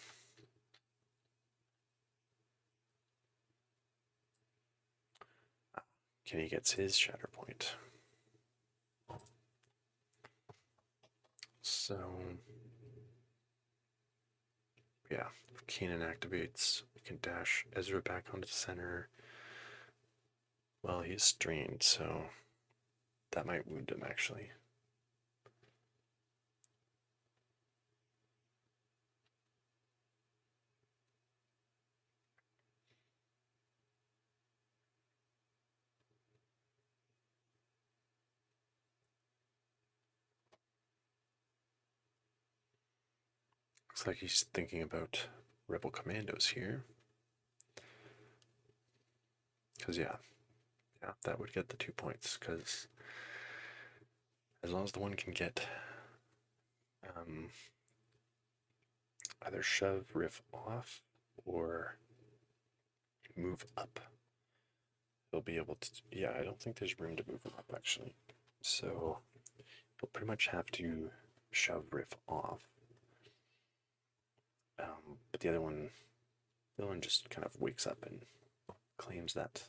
Kenny gets his shatter point. So, yeah, if Kanan activates, we can dash Ezra back onto the center. Well, he's strained, so that might wound him actually. Looks like he's thinking about Rebel Commandos here. Because, yeah, that would get the 2 points. Because as long as the one can get um, either shove Riff off or move up, he'll be able to. Yeah, I don't think there's room to move him up actually. So he'll pretty much have to shove Riff off. But the other one just kind of wakes up and claims that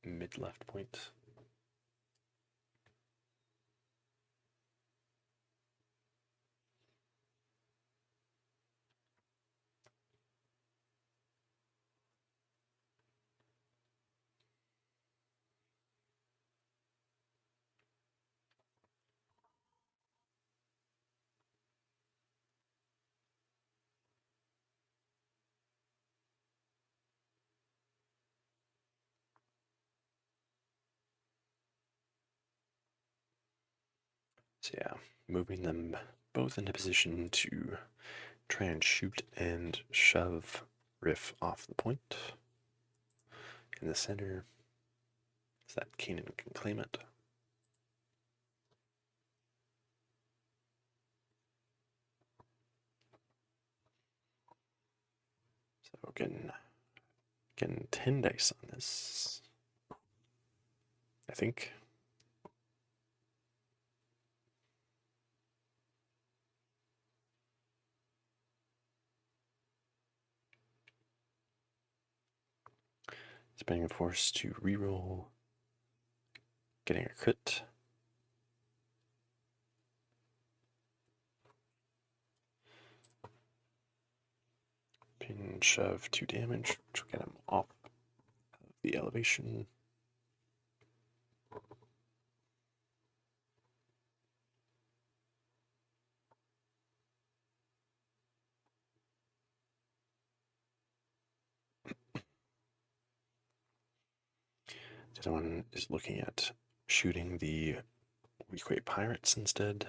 mid left point. So yeah, moving them both into position to try and shoot and shove Riff off the point. In the center, so that Kanan can claim it. So getting 10 dice on this, I think. Spending a force to reroll, getting a crit. Pin shove 2 damage, which will get him off of the elevation. The other one is looking at shooting the Weequay Pirates instead.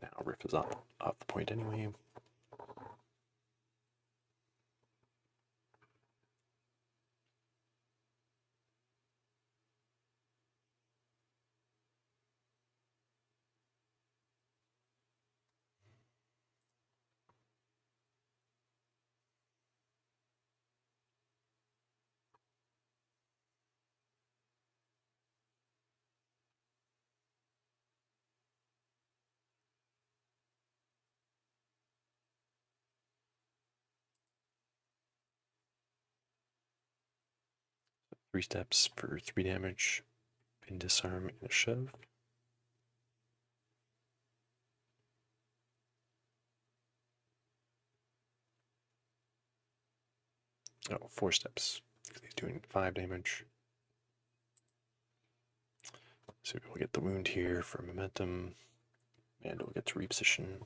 Now Riff is off the point anyway. Three steps for 3 damage, pin disarm, and a shove. Oh, 4 steps. He's doing 5 damage. So we'll get the wound here for momentum, and we'll get to reposition.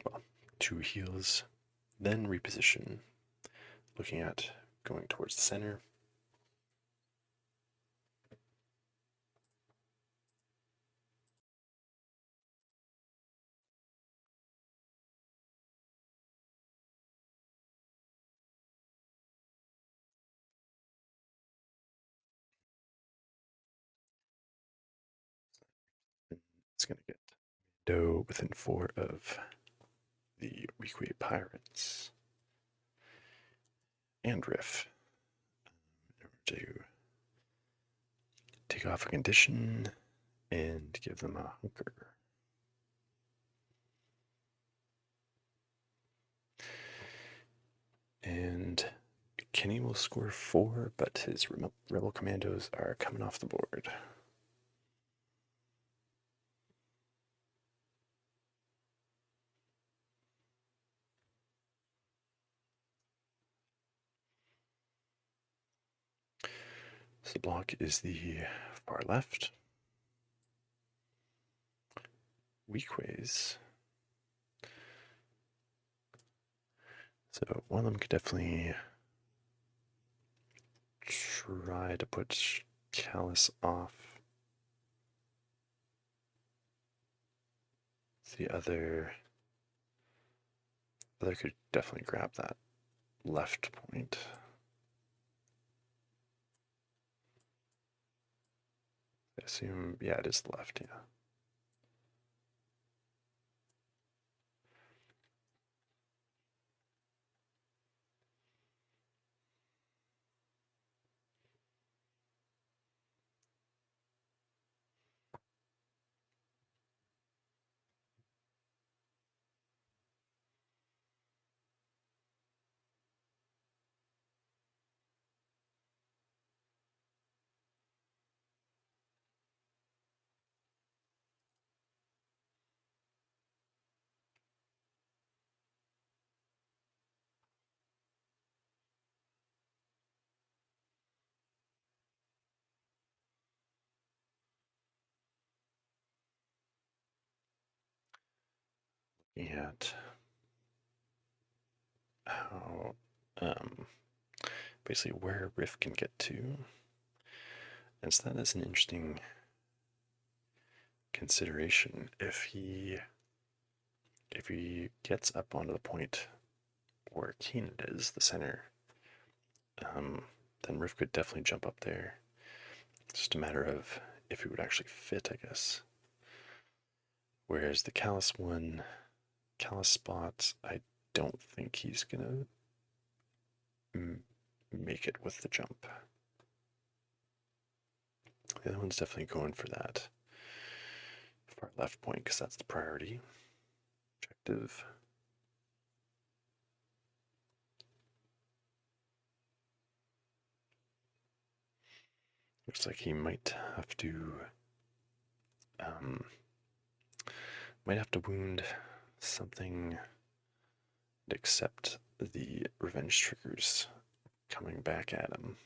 Well, 2 heals, then reposition, looking at going towards the center. It's going to get Doe within 4 of the Weequay Pirates and Riff in order to take off a condition and give them a hunker. And Kenny will score 4, but his rebel commandos are coming off the board. So the block is the far left. Weak ways. So one of them could definitely try to put Callus off. The other could definitely grab that left point. I assume, yeah, it is the left, yeah. At how, basically where Riff can get to. And so that is an interesting consideration. If he gets up onto the point where Kanan is, the center, then Riff could definitely jump up there. It's just a matter of if he would actually fit, I guess. Whereas the Callus spot, I don't think he's gonna make it with the jump. The other one's definitely going for that far left point because that's the priority objective. Looks like he might have to wound something and accept the revenge triggers coming back at him.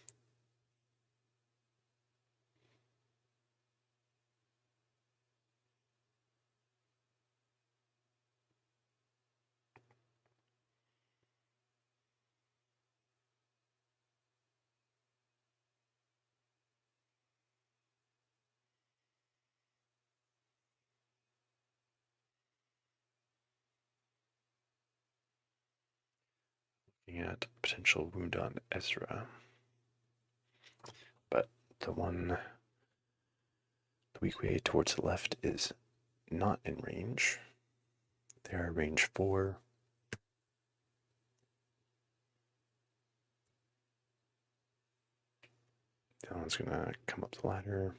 Looking at potential wound on Ezra. But the weak way towards the left is not in range. They are range 4. The other one's gonna come up the ladder.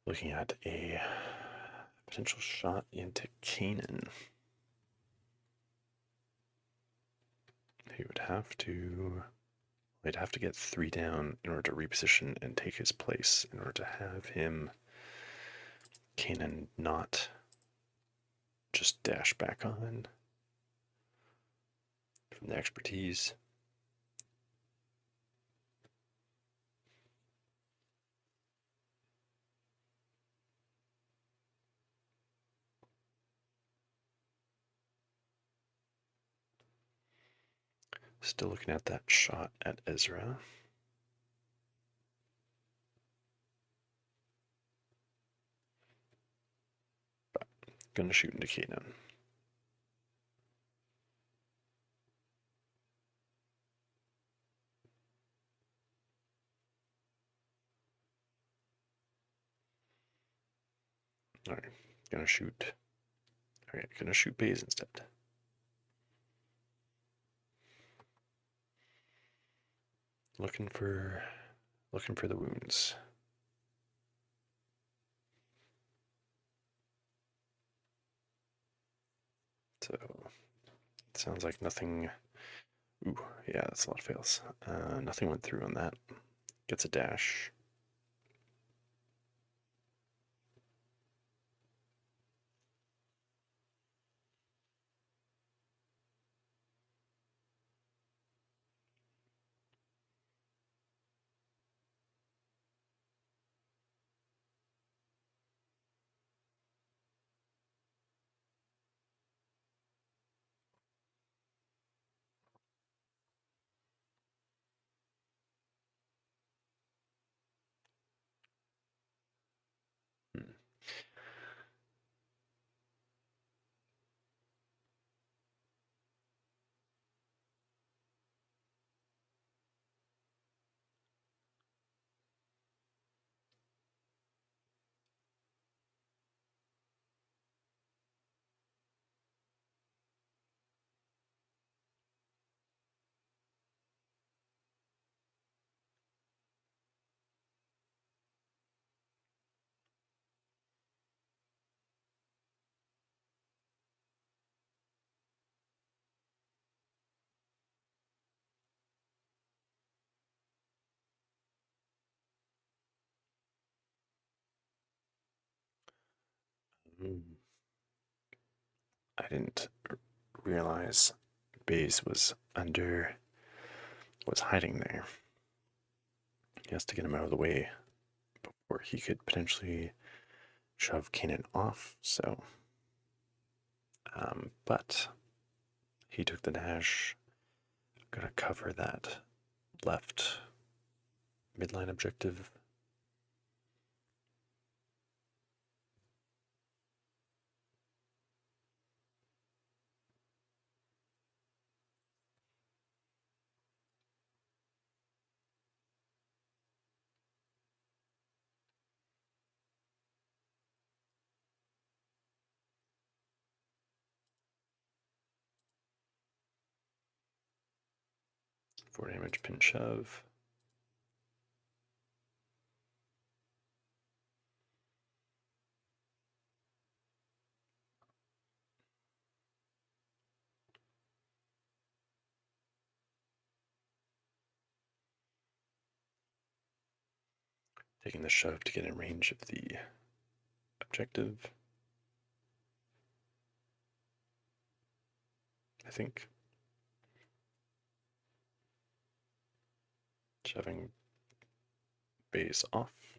Looking at a potential shot into Kanan. He would have to. They'd have to get 3 down in order to reposition and take his place, in order to have him, Kanan, not just dash back on from the expertise. Still looking at that shot at Ezra. But gonna shoot into Kanan. Alright, gonna shoot. Alright, gonna shoot Baze instead. Looking for the wounds. So it sounds like nothing. Ooh, yeah, that's a lot of fails. Nothing went through on that. Gets a dash. Hmm. I didn't realize Baze was hiding there. He has to get him out of the way before he could potentially shove Kanan off. So, but he took the dash. Gonna cover that left midline objective. Forward damage pin shove. Taking the shove to get in range of the objective. I think. Shoving Baze off.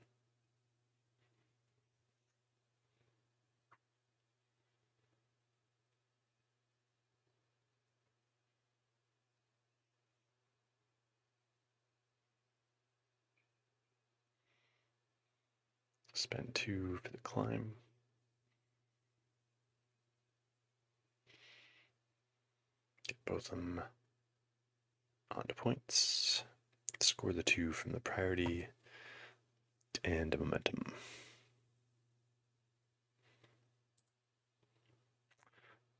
Spend 2 for the climb. Get both of them onto points. Score the 2 from the priority and a momentum.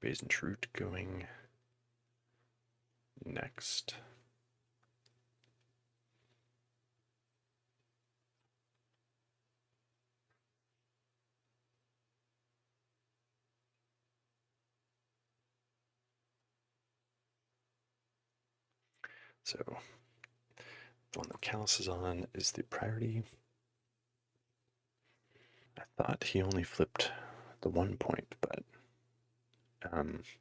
Baze and Shroot going next. So the one that Callus is on is the priority. I thought he only flipped the 1 point, but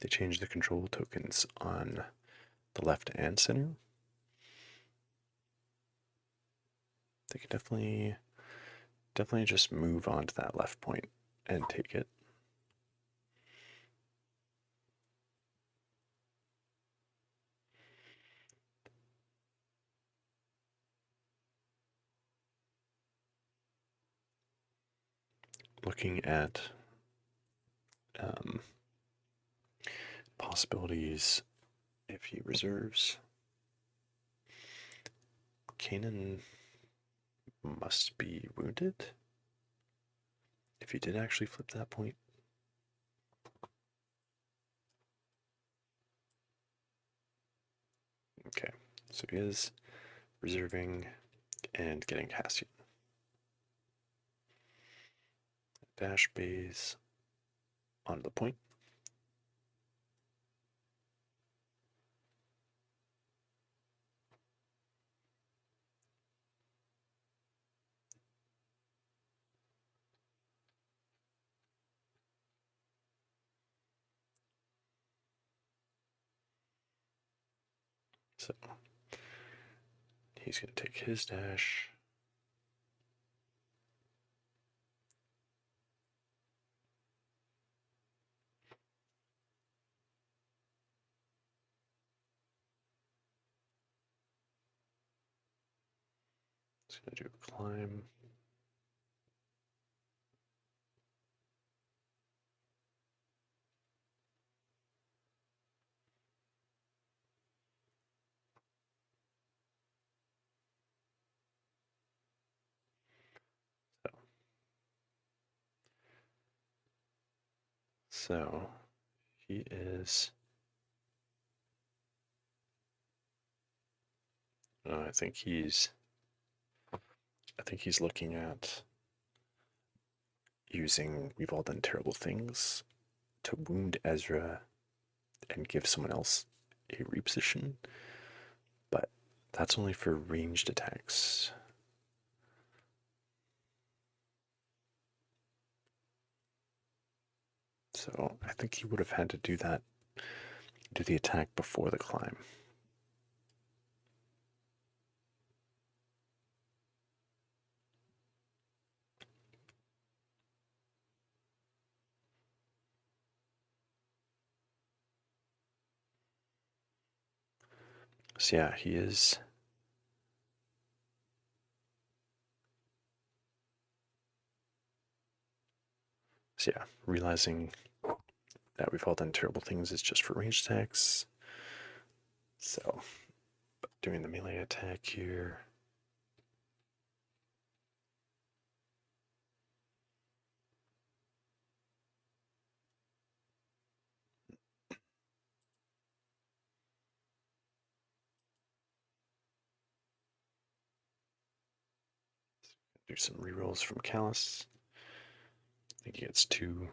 they changed the control tokens on the left and center. They could definitely just move on to that left point and take it. Looking at possibilities if he reserves, Kanan must be wounded if he did actually flip that point. Okay, so he is reserving and getting Cassian. Dash Baze onto the point. So he's going to take his dash. He's going to do a climb. So he is. I think he's. I think he's looking at using "We've all done terrible things" to wound Ezra and give someone else a reposition, but that's only for ranged attacks. So I think he would have had to do that, do the attack before the climb. So yeah, he is. So yeah, realizing that we've all done terrible things is just for ranged attacks. So doing the melee attack here. Do some rerolls from Callus. I think he gets 2.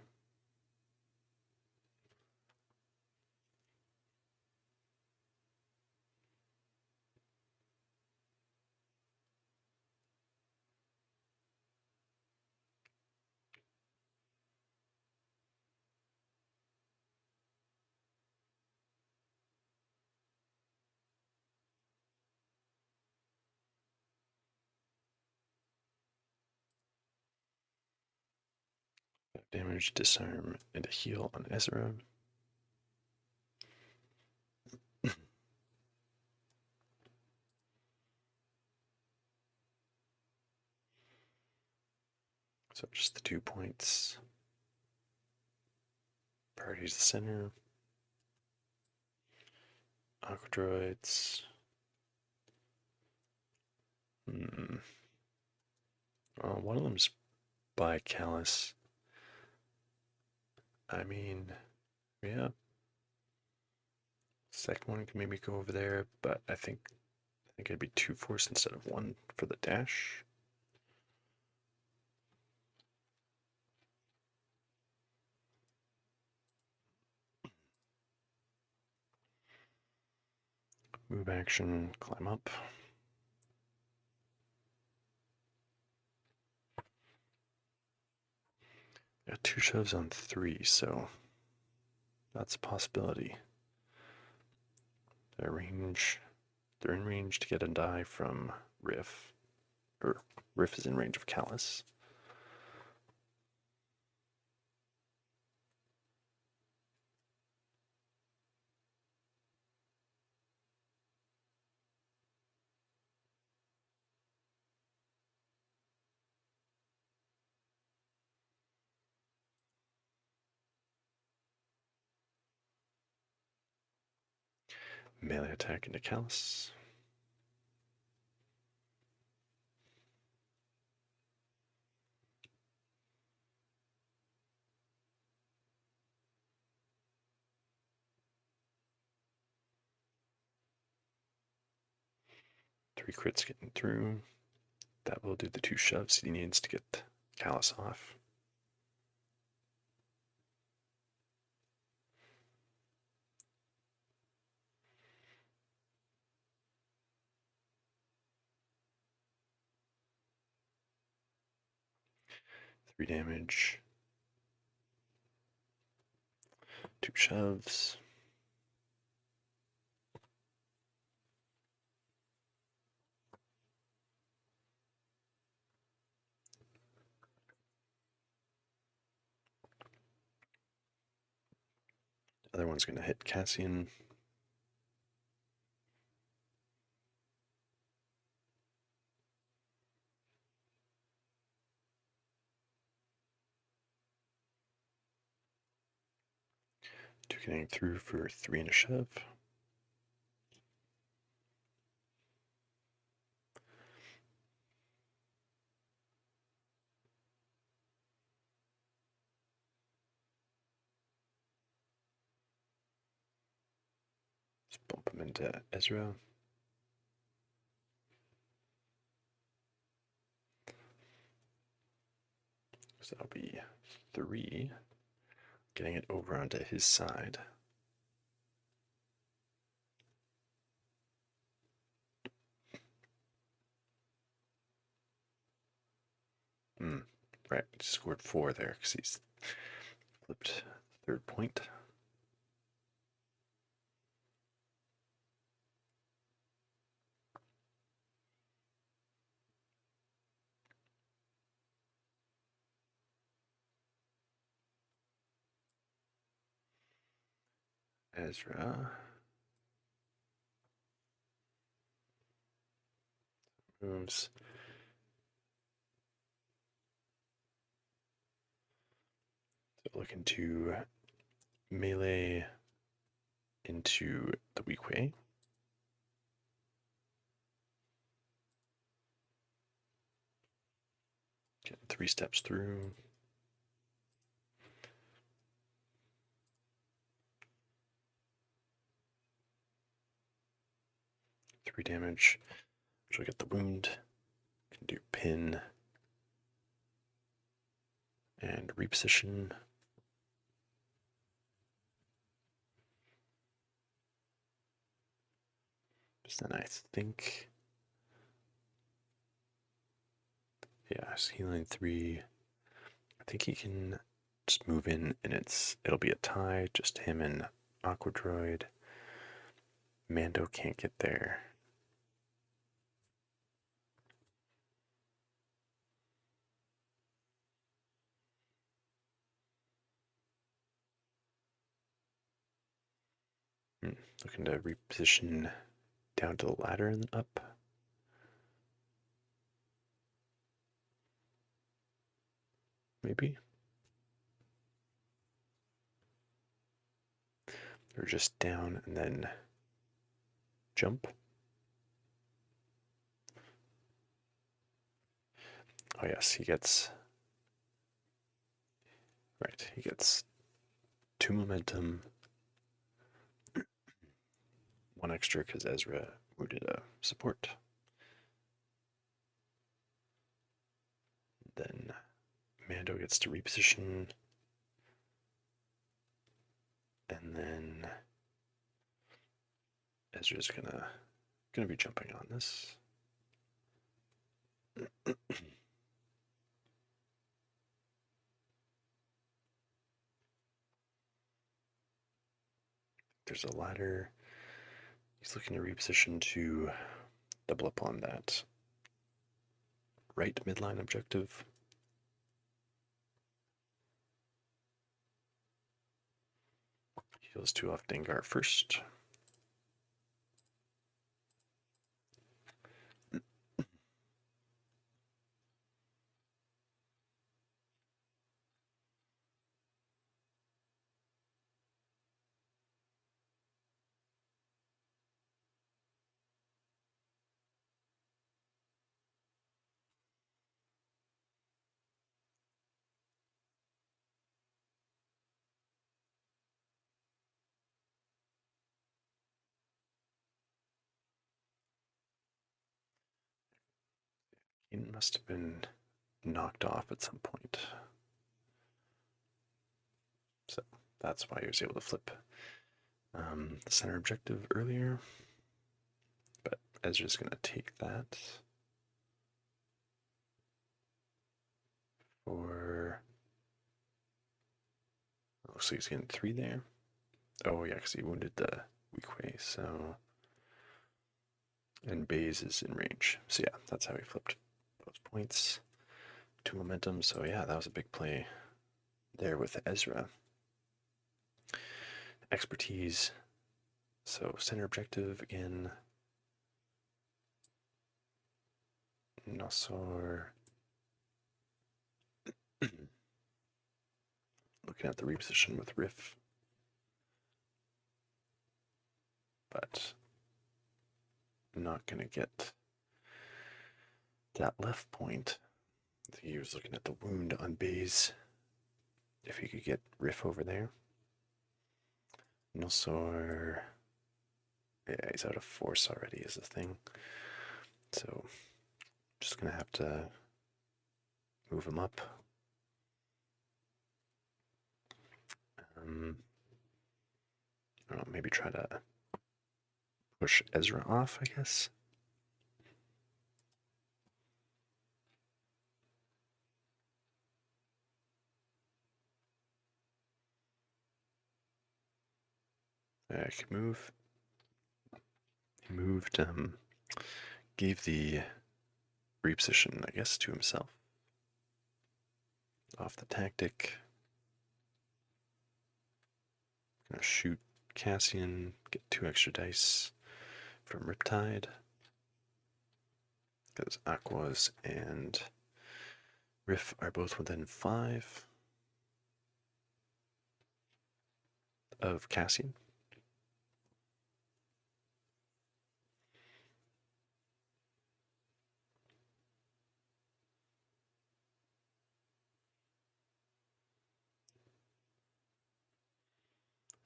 Damage, disarm, and a heal on Ezra. So just the 2 points. Priority's the center. Aquadroids. One of them's by Callus. I mean, yeah. Second one can maybe go over there, but I think it'd be 2 force instead of 1 for the dash. Move action, climb up. Got 2 shoves on 3, so that's a possibility. They're in range to get a die from Riff. Or Riff is in range of Callus. Melee attack into Callus. Three crits getting through. That will do the 2 shoves he needs to get Callus off. Three damage. 2 shoves. Other one's going to hit Cassian. Two getting through for 3 and a shove. Let's bump him into Ezra. So that'll be 3. Getting it over onto his side. Right, scored 4 there because he's flipped third point. Ezra moves. So looking to melee into the weak way. Get 3 steps through. Three damage. She'll get the wound. Can do pin and reposition. Then I think, yeah, he's healing 3. I think he can just move in, and it'll be a tie. Just him and Aqua Droid. Mando can't get there. Looking to reposition down to the ladder and up. Maybe. Or just down and then jump. Oh yes, he gets, right, he gets 2 momentum, 1 extra because Ezra wounded a support. Then Mando gets to reposition, and then Ezra's gonna be jumping on this. There's a ladder. He's looking to reposition to double up on that right midline objective. Heals 2 off Dengar first. He must have been knocked off at some point. So that's why he was able to flip the center objective earlier. But Ezra's going to take that for. Oh, so he's getting 3 there. Oh, yeah, because he wounded the weak way, so. And Baze is in range. So, yeah, that's how he flipped those points. 2 momentum, so yeah, that was a big play there with Ezra. expertise. So center objective again. Nosor. Looking at the reposition with Riff. But not going to get that left point. I think he was looking at the wound on Baze. If he could get Riff over there. Nosor. Yeah, he's out of force already is the thing. So just going to have to move him up. I don't know, maybe try to push Ezra off, I guess. I could move. He moved, gave the reposition, I guess, to himself. Off the tactic. Gonna shoot Cassian, get 2 extra dice from Riptide. Because Aquas and Riff are both within 5 of Cassian.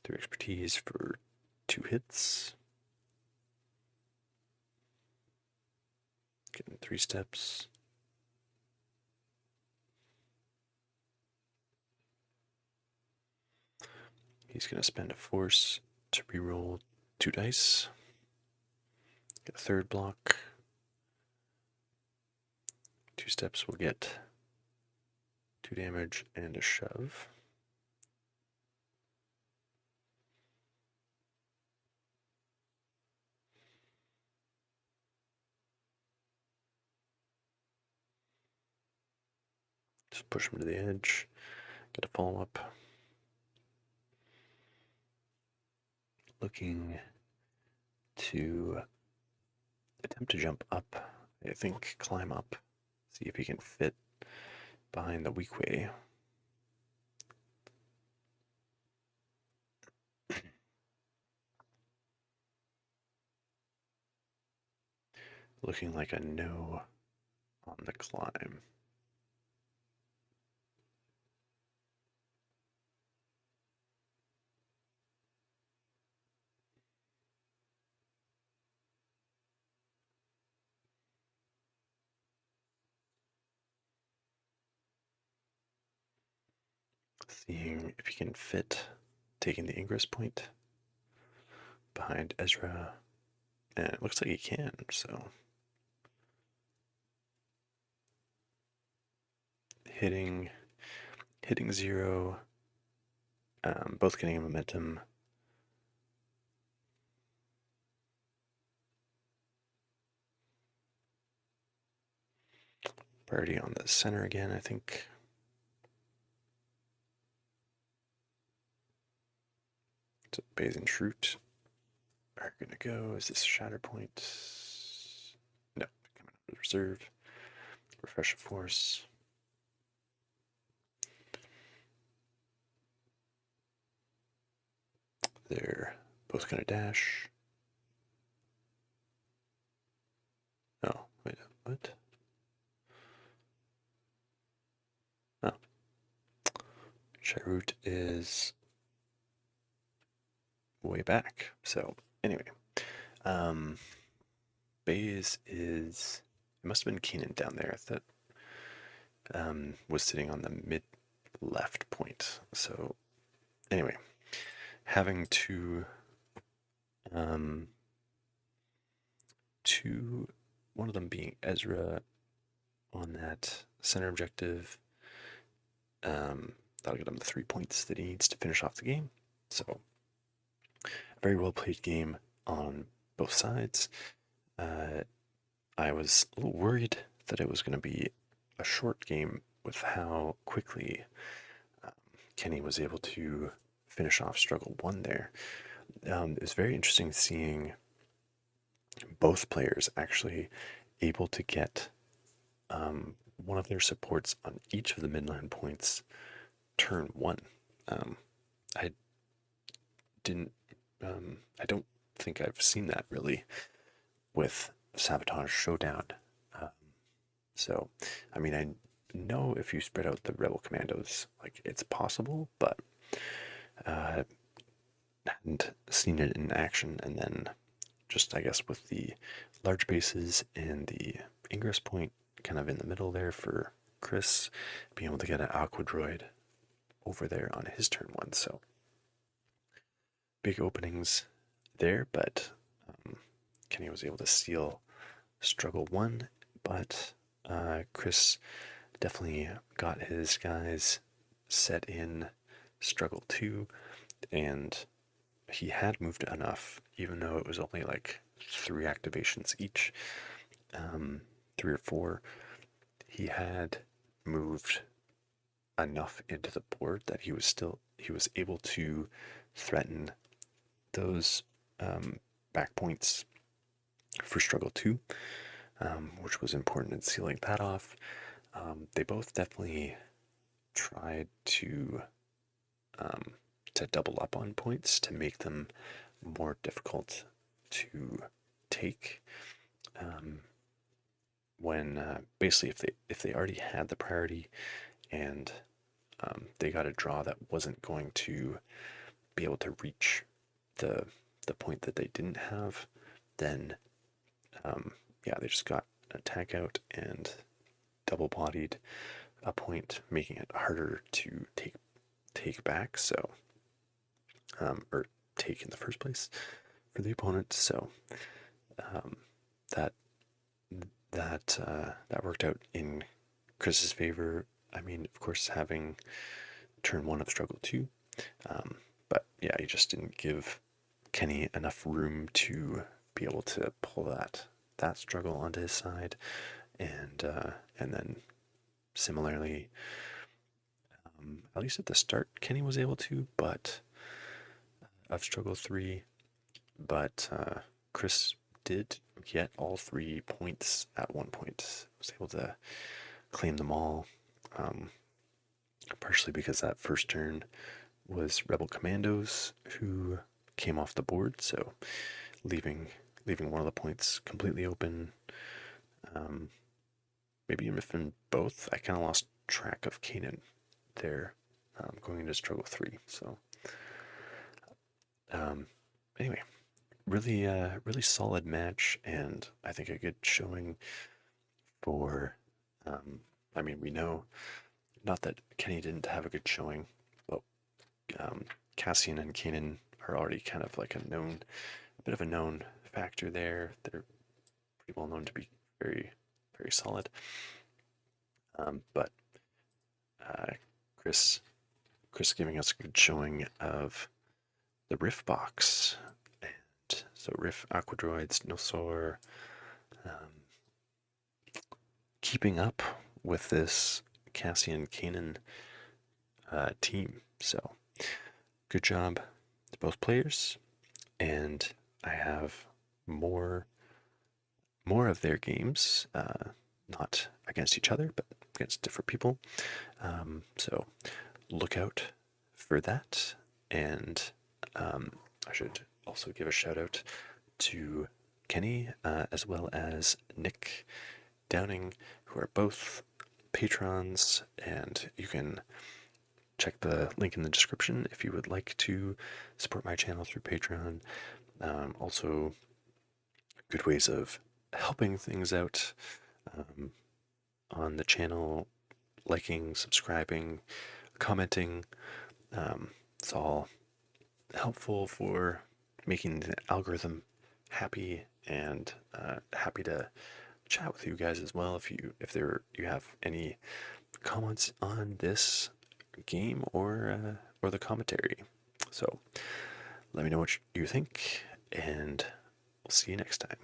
Through expertise for 2 hits. Getting 3 steps. He's going to spend a force to reroll 2 dice. Get a 3rd block. 2 steps will get 2 damage and a shove. Just push him to the edge. Get a follow up. Looking to attempt to jump up. I think climb up. See if he can fit behind the weak way. Looking like a no on the climb. Seeing if he can fit taking the ingress point behind Ezra. And it looks like he can, so hitting 0, both getting a momentum. Priority on the center again, I think. So Baze and Shroot are going to go. Is this Shatter Point? No, coming out of reserve. Refresh of Force. They're both going to dash. Oh, wait, what? Oh. Shroot is way back. So, anyway. Baze is... It must have been Kanan down there that was sitting on the mid-left point. So, anyway. Having to... one of them being Ezra on that center objective. That'll get him the 3 points that he needs to finish off the game. So, a very well played game on both sides. I was a little worried that it was going to be a short game with how quickly Kenny was able to finish off struggle 1 there. It was very interesting seeing both players actually able to get one of their supports on each of the midline points turn 1. Um, I didn't, I don't think I've seen that really with Sabotage Showdown. Um, so, I mean, I know if you spread out the Rebel Commandos, like it's possible, but uh, hadn't seen it in action. And then just, I guess, with the large bases and the ingress point kind of in the middle there for Chris, being able to get an Aqua Droid over there on his turn 1. So, big openings there, but Kenny was able to steal struggle 1, but Chris definitely got his guys set in struggle 2, and he had moved enough, even though it was only like 3 activations each, 3 or 4. He had moved enough into the board that he was able to threaten those back points for struggle 2, which was important in sealing that off. They both definitely tried to double up on points to make them more difficult to take. When basically, if they already had the priority and they got a draw that wasn't going to be able to reach the point that they didn't have, then yeah, they just got an attack out and double bodied a point, making it harder to take back. So, or take in the first place for the opponent. So that that worked out in Chris's favor. I mean, of course, having turn 1 of struggle 2, but yeah, he just didn't give Kenny enough room to be able to pull that struggle onto his side, and then similarly, at least at the start, Kenny was able to, but of struggle 3, but Chris did get all 3 points at one point. Was able to claim them all, partially because that first turn was Rebel Commandos who came off the board, so leaving one of the points completely open. Maybe even both. I kind of lost track of Kanan there, going into struggle 3. So anyway, really solid match, and I think a good showing for. I mean, we know not that Kenny didn't have a good showing, but Cassian and Kanan are already kind of like a bit of a known factor there. They're pretty well known to be very, very solid. But Chris giving us a good showing of the Riff box. And so Riff, Aqua Droids, Nosor, keeping up with this Cassian Kanan team. So good job to both players, and I have more of their games, not against each other, but against different people. So look out for that, and I should also give a shout out to Kenny as well as Nick Downing, who are both patrons, and you can check the link in the description if you would like to support my channel through Patreon. Also, good ways of helping things out on the channel, liking, subscribing, commenting. It's all helpful for making the algorithm happy, and happy to chat with you guys as well if you have any comments on this game or the commentary. So let me know what you think, and we'll see you next time.